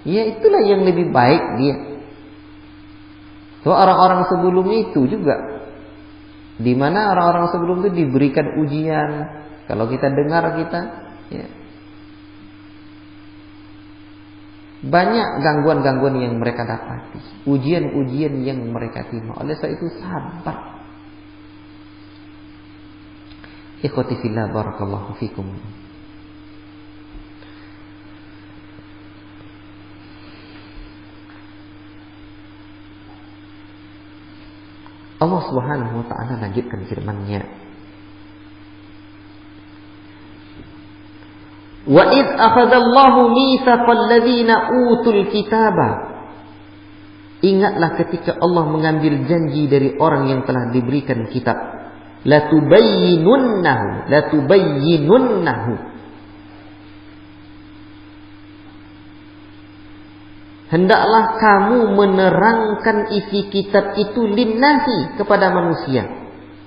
ya itulah yang lebih baik dia. So orang-orang sebelum itu juga, di mana orang-orang sebelum itu diberikan ujian. Kalau kita dengar ya, banyak gangguan-gangguan yang mereka dapati, ujian-ujian yang mereka terima. Oleh sebab itu sabar. Ikhwati fillah barakallahu fikum. Allah Subhanahu wa taala lanjutkan firman-Nya. Wa id akhadallahu mitsaqal ladzina utul kitaba. Ingatlah ketika Allah mengambil janji dari orang yang telah diberikan kitab. Latubayyinunnahu. Hendaklah kamu menerangkan isi kitab itu linnasi kepada manusia.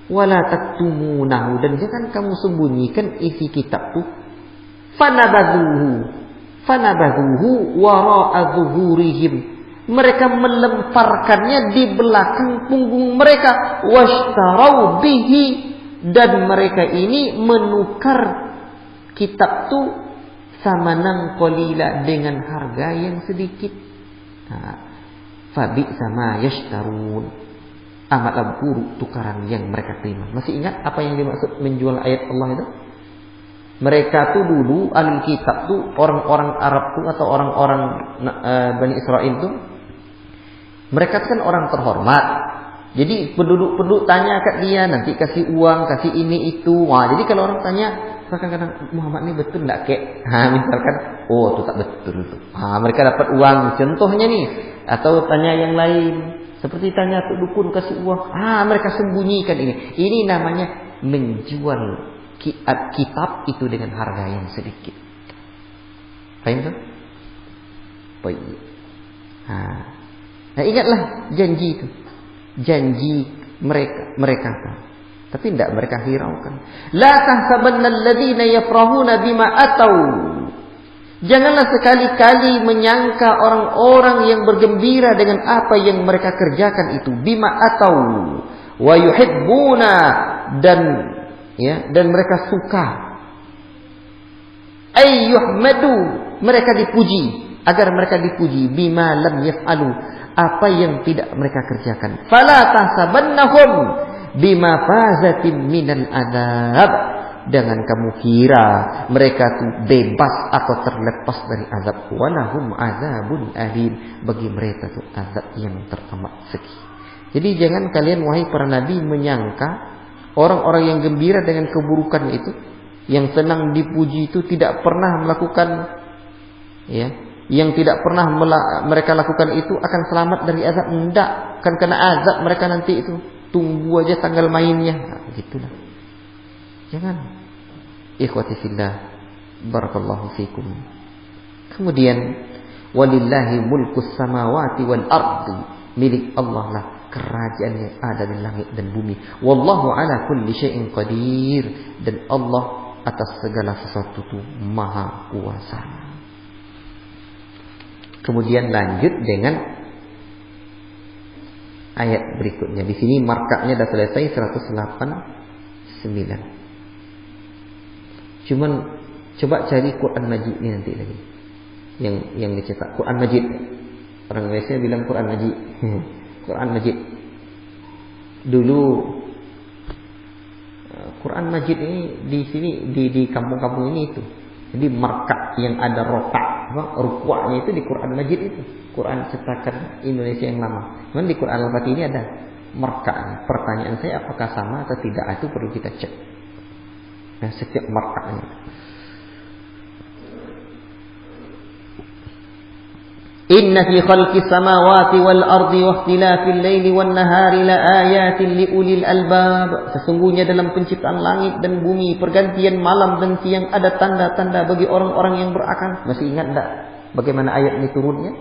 Wala taktumunahu, dan jangan kamu sembunyikan isi kitab itu. Fanabadhuhu wara'a zuhurihim. Mereka melemparkannya di belakang punggung mereka. Washtarau bihi, dan mereka ini menukar kitab itu samanan qalila, dengan harga yang sedikit. Fabi sama yashtarun, amatlah buruk tukaran yang mereka terima. Masih ingat apa yang dimaksud menjual ayat Allah itu? Mereka tuh dulu ahli kitab tuh orang-orang Arab tuh atau orang-orang Bani Israel tuh, mereka kan orang terhormat. Jadi penduduk tanya kat dia, nanti kasih uang, kasih ini itu. Wah, jadi kalau orang tanya, kadang-kadang Muhammad ini betul enggak kek? Misalkan, oh itu tak betul itu. Mereka dapat uang. Contohnya nih, atau tanya yang lain, seperti tanya tuh dukun kasih uang. Mereka sembunyikan ini. Ini namanya menjual kitab itu dengan harga yang sedikit. Paham tak? Baik. Nah, ingatlah janji itu. Janji mereka. Tapi tidak mereka hiraukan. La tahsabanna alladziina yafrahuna bima atau. Janganlah sekali-kali menyangka orang-orang yang bergembira dengan apa yang mereka kerjakan itu. Bima atau wa yuhibbuna, dan mereka suka. Ayyuhmadu, mereka dipuji, agar mereka dipuji. Bima lam yaf'alu, apa yang tidak mereka kerjakan. Fala tahsabannahum bima fazatim minal adab. Jangan kamu kira mereka tuh bebas atau terlepas dari azab. Walahum azabun alim, bagi mereka tuh azab yang teramat sedih. Jadi jangan kalian wahai para nabi menyangka orang-orang yang gembira dengan keburukan itu, yang senang dipuji itu tidak pernah melakukan, yang tidak pernah mereka lakukan itu akan selamat dari azab. Tidak, kan kena azab mereka nanti itu. Tunggu aja tanggal mainnya. Begitulah. Jangan. Ikhwati fillah, barakallahu fikum. Kemudian, walillahi mulkus samawati wal ardi. Milik Allah lah kerajaan yang ada di langit dan bumi. Wallahu ala kulli syai'in qadir, dan Allah atas segala sesuatu itu maha kuasa. Kemudian lanjut dengan ayat berikutnya. Di sini markaknya dah selesai 189. Cuman coba cari Quran Majid ni nanti lagi. Yang dicetak Quran Majid. Orang Malaysia bilang Quran Majid. Quran Majid. Dulu Quran Majid ini di sini di kampung-kampung ini itu. Jadi markak yang ada rotak, rukuknya itu di Quran Majid itu. Quran cetakan Indonesia yang lama. Cuman di Quran Al-Fatih ini ada markaknya. Pertanyaan saya apakah sama atau tidak, itu perlu kita cek. Nah, setiap markaknya. Inna fi khalqis samawati wal ardi wa ikhtilafil laili wan nahari la ayatin li ulil albab. Sesungguhnya dalam penciptaan langit dan bumi, pergantian malam dan siang, ada tanda-tanda bagi orang-orang yang berakal. Masih ingat tak bagaimana ayat ini turunnya?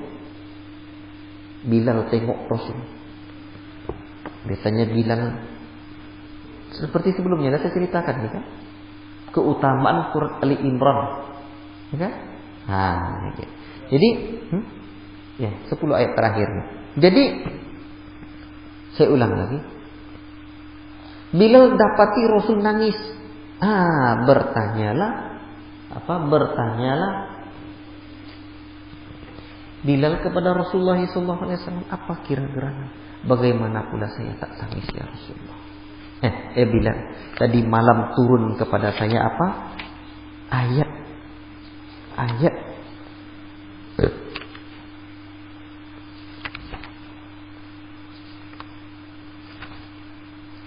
Bilal tengok Rasul. Biasanya Bilal seperti sebelumnya saya ceritakan ni kan, keutamaan surat Ali Imran, ya kan? Jadi 10 ayat terakhir. Jadi saya ulang lagi. Bilal dapati Rasul nangis. Bertanyalah Bilal kepada Rasulullah SAW, apa kira-kira bagaimana pula saya tak tangis ya Rasulullah? Bilal, tadi malam turun kepada saya apa?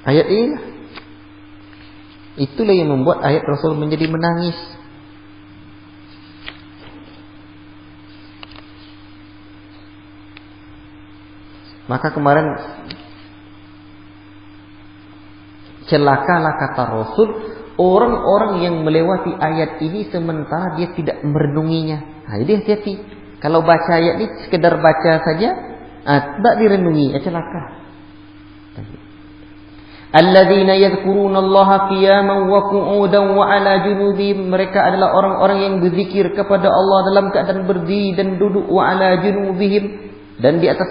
Ayat ini, itulah yang membuat ayat Rasul menjadi menangis. Maka kemarin celakalah kata Rasul orang-orang yang melewati ayat ini sementara dia tidak merenunginya. Nah, jadi hati-hati. Kalau baca ayat ini sekedar baca saja, tidak direnungi, celaka. Alladzina yadhkurunallaha qiyaman wa qu'udan wa 'ala junubihim. Mereka adalah orang-orang yang berzikir kepada Allah dalam keadaan berdiri dan duduk, wa 'ala junubihim, dan di atas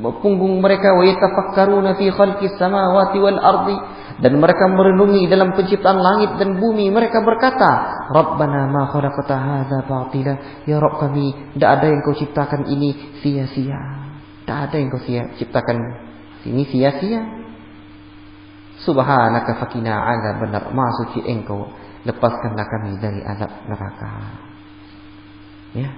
punggung mereka, wa yatafakkaruna fi khalqis samawati wal ardi, dan mereka merenungi dalam penciptaan langit dan bumi. Mereka berkata, Rabbana ma khalaqta hadza batila. Ya Rabb kami, tidak ada yang kau ciptakan ini sia-sia. Tidak ada yang kau ciptakan ini sia-sia. Subhanaka fakina azab nar. Maha suci engkau, lepaskanlah kami dari azab neraka. Ya.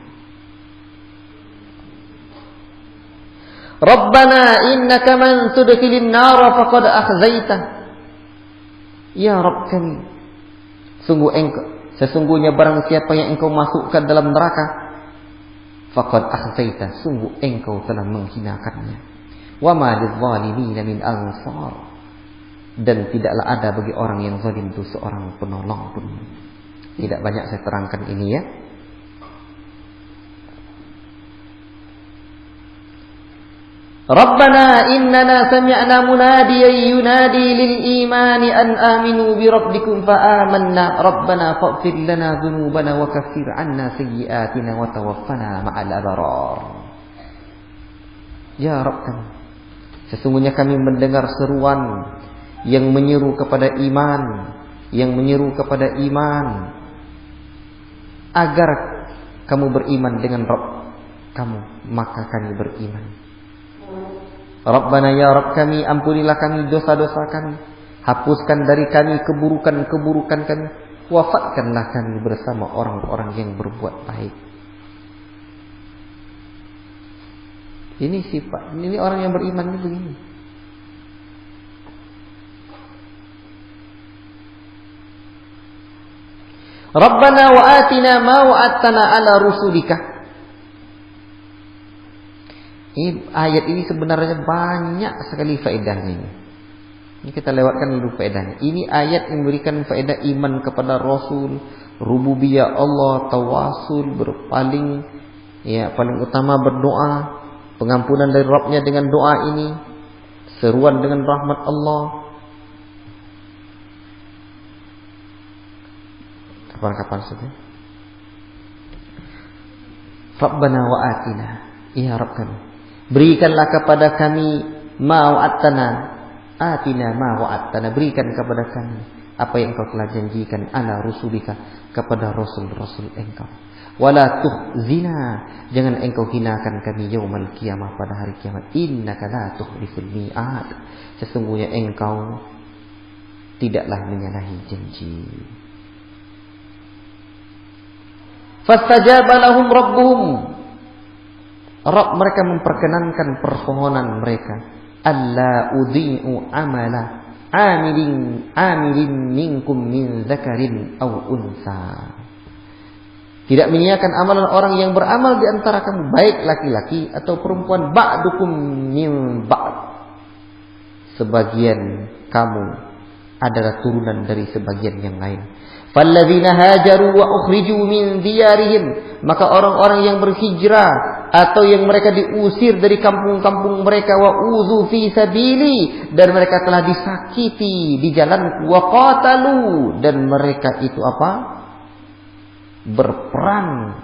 Rabbana innaka man tudkhilin nar faqad akhzaita. Ya Rabb kami, sesungguhnya barang siapa yang engkau masukkan dalam neraka, faqad akhzaita, sungguh engkau telah menghinakannya. Wa ma lizzalimin min ansar. Dan tidaklah ada bagi orang yang zalim itu seorang penolong pun. Tidak banyak saya terangkan ini ya. Rabbana innana sami'na munadiyan yunadi lil imani an aminu bi rabbikum fa amanna rabbana faghfir lana dhunubana wa kaffir 'anna sayyi'atina wa tawaffana ma'al abrar. Ya Rabb kami, sesungguhnya kami mendengar seruan yang menyeru kepada iman, agar kamu beriman dengan Rabb kamu, maka kami beriman. Rabbana ya Rabb kami, ampunilah kami dosa-dosa kami, hapuskan dari kami keburukan-keburukan kami, wafatkanlah kami bersama orang-orang yang berbuat baik. Ini sifat, ini orang yang beriman ini begini. Rabbana wa atina ma wa'adtana ala rusulika. Ini ayat ini sebenarnya banyak sekali faedahnya. Ini kita lewatkan dulu faedahnya. Ini ayat yang memberikan faedah iman kepada Rasul, rububiyah Allah, tawasul, berpaling, ya paling utama berdoa, pengampunan dari Rabbnya dengan doa ini, seruan dengan rahmat Allah. Kapan-kapan saja. Rabbana wa atina, ya Rabb kami, berikanlah kepada kami ma wa'adtana, atina ma wa'adtana, berikan kepada kami apa yang engkau telah janjikan ala rusulika, kepada rasul-rasul engkau. Wala tukhzina, jangan engkau hinakan kami yaumal qiyamah, pada hari kiamat. Innaka la tukhliful mi'ad, sesungguhnya engkau tidaklah menyalahi janji. Fastajaba lahum rabbuhum, Rabb mereka memperkenankan permohonan mereka. Alla udhi'u amala amilin minkum min zakarin aw unsa. Tidak menyia-nyiakan amalan orang yang beramal di antara kamu, baik laki-laki atau perempuan. Ba'dukum min ba'd, sebagian kamu adalah turunan dari sebagian yang lain. Falladzina hajaru wa ukhriju min diyarihim, maka orang-orang yang berhijrah atau yang mereka diusir dari kampung-kampung mereka, wa uzu fi sabili, dan mereka telah disakiti di jalan, wa qatalu, dan mereka itu apa? Berperang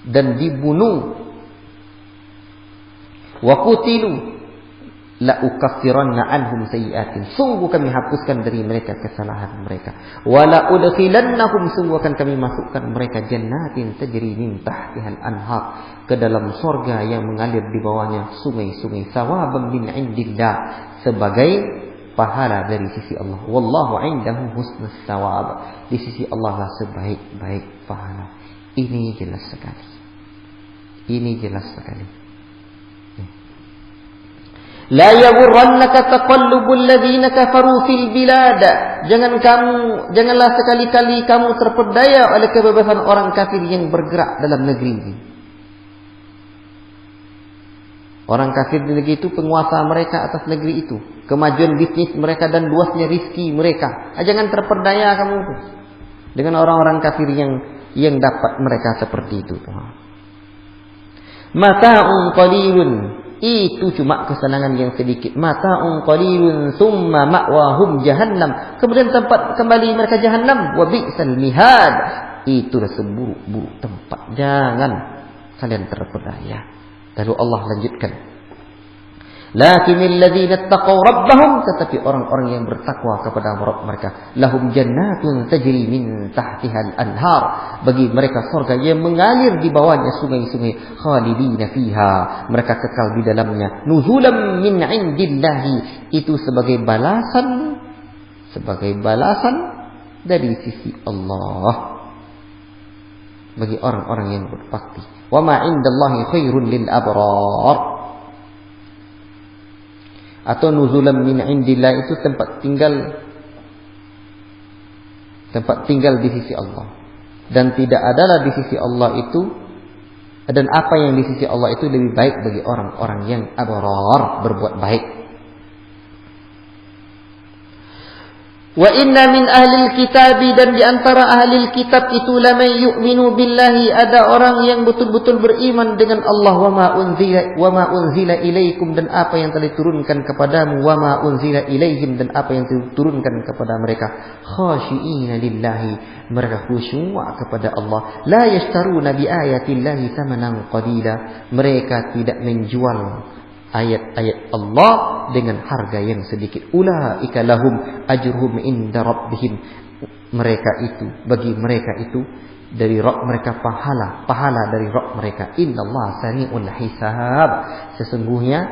dan dibunuh, wa qutilu la ukaffiranna anhum sayyi'atin, sungguh kami hapuskan dari mereka kesalahan mereka. Wala udkhilannahum, sungguh akan kami masukkan mereka jannatin tajri min tahtihal anhar, ke dalam surga yang mengalir di bawahnya sungai-sungai, sawaban min indillah, sebagai pahala dari sisi Allah. Wallahu indahu husnus sawab, di sisi Allah lah sebaik-baik pahala. Ini jelas sekali. Ini jelas sekali. La yaghurrannaka taqallubul ladzina kafaru fil bilad. Janganlah sekali-kali kamu terpedaya oleh kebebasan orang kafir yang bergerak dalam negeri ini. Orang kafir di negeri itu penguasa mereka atas negeri itu. Kemajuan bisnis mereka dan luasnya rizki mereka. Jangan terperdaya kamu dengan orang-orang kafir yang dapat mereka seperti itu. Mata'un qalilun, itu cuma kesenangan yang sedikit. Mata'un qalilun thumma ma'wahum jahannam. Kemudian tempat kembali mereka jahannam. Wa bi'sal mihad, itulah seburuk-buruk tempat. Jangan kalian terpedaya. Lalu Allah lanjutkan, lakinnal ladzina taqaw rabbahum, tetapi orang-orang yang bertakwa kepada Rabb mereka, lahum jannatun tajri min tahtihal anhar, bagi mereka surga yang mengalir di bawahnya sungai-sungai, khalidina fiha, mereka kekal di dalamnya, nuzulam min indillahi, itu sebagai balasan dari sisi Allah bagi orang-orang yang berbakti. Wa ma 'indallahi khairul lil abrar. Atau nuzulan min indillah, itu tempat tinggal di sisi Allah. Dan tidak adalah di sisi Allah itu, dan apa yang di sisi Allah itu lebih baik bagi orang-orang yang abrar, berbuat baik. Wa inna min ahlil kitabi, dan di antara ahlil kitab itu laman yu'minu billahi, ada orang yang betul-betul beriman dengan Allah, wa ma unzila ilaikum, dan apa yang telah diturunkan kepadamu, wa ma unzila ilaihim, dan apa yang diturunkan kepada mereka, khashi'ina lillahi, mereka khusyuk kepada Allah, la yashtaruna bi ayatillahi thamanan qalila, mereka tidak menjual ayat-ayat Allah dengan harga yang sedikit. Ulaika lahum ajruhum inda rabbihim, bagi mereka itu dari Rabb mereka pahala dari Rabb mereka. Innallaha sari'ul hisab, sesungguhnya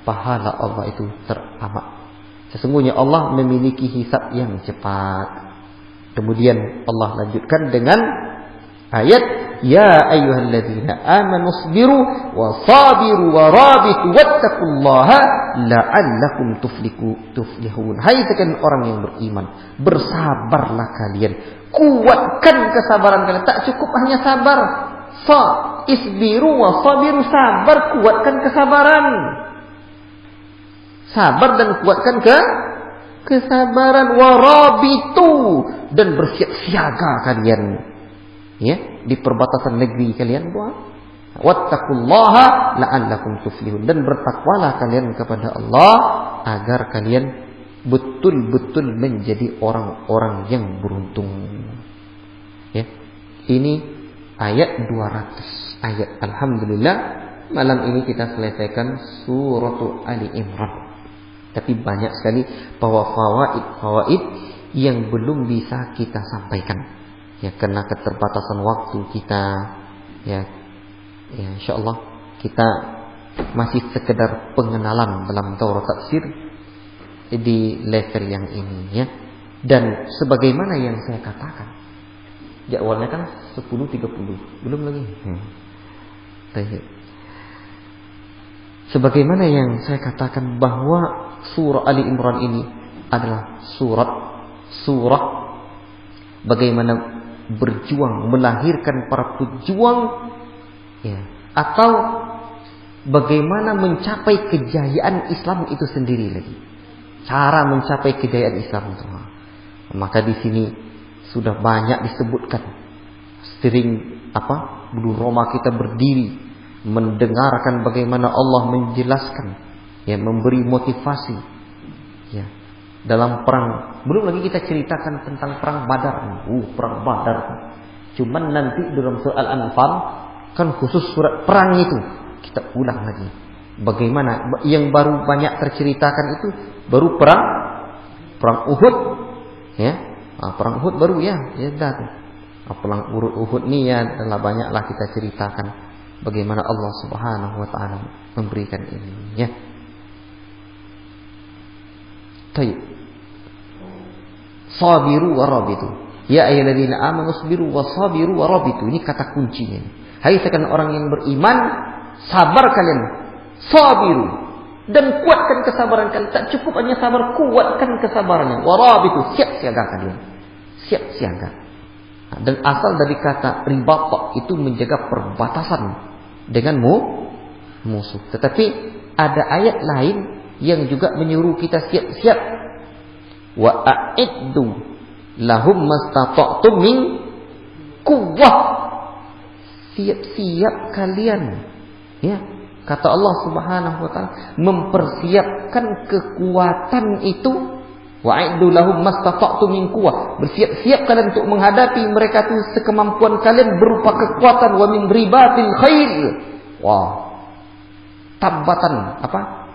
pahala Allah itu teramat. Sesungguhnya Allah memiliki hisab yang cepat. Kemudian Allah lanjutkan dengan ayat, ya ayyuhalladzina amanu sabiru wa sabiru wa rabitu wattaqullaha la'allakum tuflihun. Hai sekalian orang yang beriman, bersabarlah kalian, kuatkan kesabaran kalian. Tak cukup hanya sabar, isbiru wa sabiru, sabar, kuatkan kesabaran. Sabar dan kuatkan kesabaran, wa rabitu, dan bersiap siaga kalian, ya, di perbatasan negeri kalian, wattaqullaha la'allakum tuflihun, dan bertakwalah kalian kepada Allah agar kalian betul-betul menjadi orang-orang yang beruntung. Ya, ini ayat 200. Ayat, alhamdulillah, malam ini kita selesaikan surah Ali Imran. Tapi banyak sekali bahwa fawaid yang belum bisa kita sampaikan. Ya, karena keterbatasan waktu kita, ya insyaallah kita masih sekedar pengenalan dalam daurah tafsir di level yang ini, ya. Dan sebagaimana yang saya katakan, jadwalnya kan 10.30, belum lagi. Sebagaimana yang saya katakan bahwa surah Ali Imran ini adalah surah bagaimana berjuang, melahirkan para pejuang, ya, atau bagaimana mencapai kejayaan Islam itu sendiri lagi. Cara mencapai kejayaan Islam itu. Maka di sini sudah banyak disebutkan. Sering dulu Roma kita berdiri mendengarkan bagaimana Allah menjelaskan, ya, memberi motivasi, ya, dalam perang. Belum lagi kita ceritakan tentang perang Badar. Perang Badar. Cuman nanti dalam surah Al-Anfal kan khusus surat perang itu kita ulang lagi. Bagaimana yang baru banyak terceritakan itu baru perang Uhud, ya. Perang Uhud baru, ya dah tuh. Perang Uhud ni ya telah banyaklah kita ceritakan bagaimana Allah Subhanahu wa taala memberikan ini, ya. Baik. Sabiru wa rabitu. Ya ayyuhalladzina amanu sabiru wa sabiru wa rabitu. Ini kata kuncinya. Hai sekalian orang yang beriman, sabar kalian. Sabiru, dan kuatkan kesabaran kalian. Tak cukup hanya sabar, kuatkan kesabarannya. Wa rabitu, siap siaga kalian. Siap siaga. Dan asal dari kata ribat itu menjaga perbatasan dengan musuh. Tetapi ada ayat lain yang juga menyuruh kita siap-siap. Wa a'iddu lahum mastata'tum min quwwah. Siap-siap kalian. Ya, kata Allah Subhanahu wa taala, mempersiapkan kekuatan itu. Wa'iddu lahum mastata'tum min quwwah. Bersiap-siap kalian untuk menghadapi mereka itu sekemampuan kalian berupa kekuatan. Wa min ribatil khail. Wah. Tambatan apa?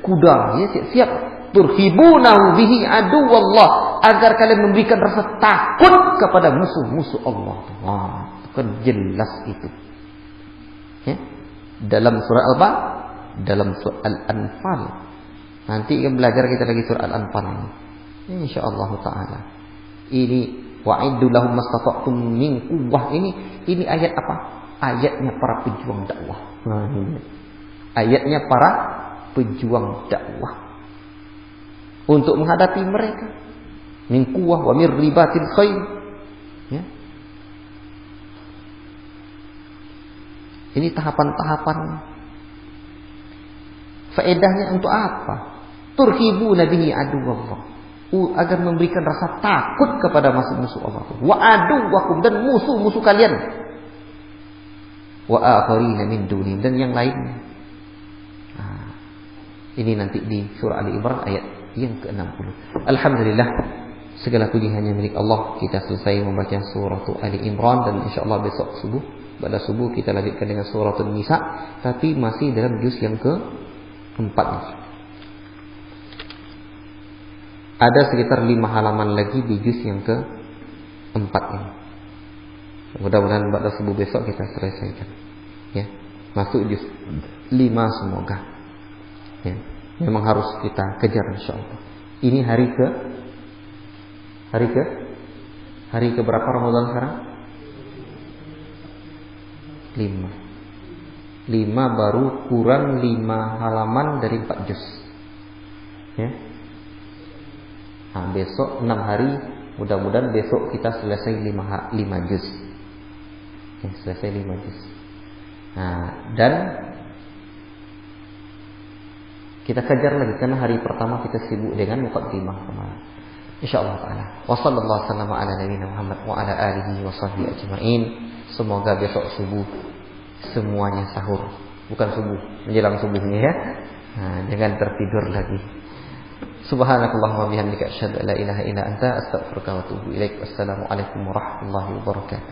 Kuda, ya, siap-siap. Turhibunahu bihi aduwallah, agar kalian memberikan rasa takut kepada musuh-musuh Allah. Wah, kan jelas itu. Ya. Dalam surah apa? Dalam surah Al-Anfal. Nanti belajar kita lagi surah Al-Anfal ini. Insyaallah taala. Ini wa'iddu lahum mastata'tum min quwwah ini ayat apa? Ayatnya para pejuang dakwah. Nah, ini. Ayatnya para pejuang dakwah. Untuk menghadapi mereka. Min quwwah wa min ribatil khail. Ya. Ini tahapan-tahapan. Faedahnya untuk apa? Turhibuna bihi aduwallah, agar memberikan rasa takut kepada musuh-musuh Allah. Wa aduwakum, dan musuh-musuh kalian. Wa akharina min dunihim, dan yang lainnya. Nah, ini nanti di surah Ali Imran ayat yang ke-60. Alhamdulillah, segala puji hanya milik Allah. Kita selesai membaca surah Ali Imran, dan insyaallah besok subuh, pada subuh kita lanjutkan dengan surah An-Nisa, tapi masih dalam juz yang ke-4. Ada sekitar 5 halaman lagi di juz yang ke-4 ini. Mudah-mudahan pada subuh besok kita selesaikan. Ya, masuk juz 5 semoga. Ya, memang harus kita kejar insyaallah. Ini hari ke berapa Ramadan sekarang? 5 baru kurang 5 halaman dari 4 juz. Ya. Nah, besok 6 hari, mudah-mudahan besok kita selesai 5 juz. Ya, selesai 5 juz. Nah, dan kita kejar lagi karena hari pertama kita sibuk dengan muqaddimah kemarin. Insyaallah taala. Wa sallallahu wasallam ala nabiyina Muhammad wa ala alihi wa sahbihi ajmain. Semoga besok subuh semuanya sahur, bukan subuh, menjelang subuhnya ya. Nah, jangan tertidur lagi. Subhanakallahumma bihamdika asyhadu an la ilaha illa anta astaghfiruka wa atubu ilaik. Wassalamu alaikum warahmatullahi wabarakatuh.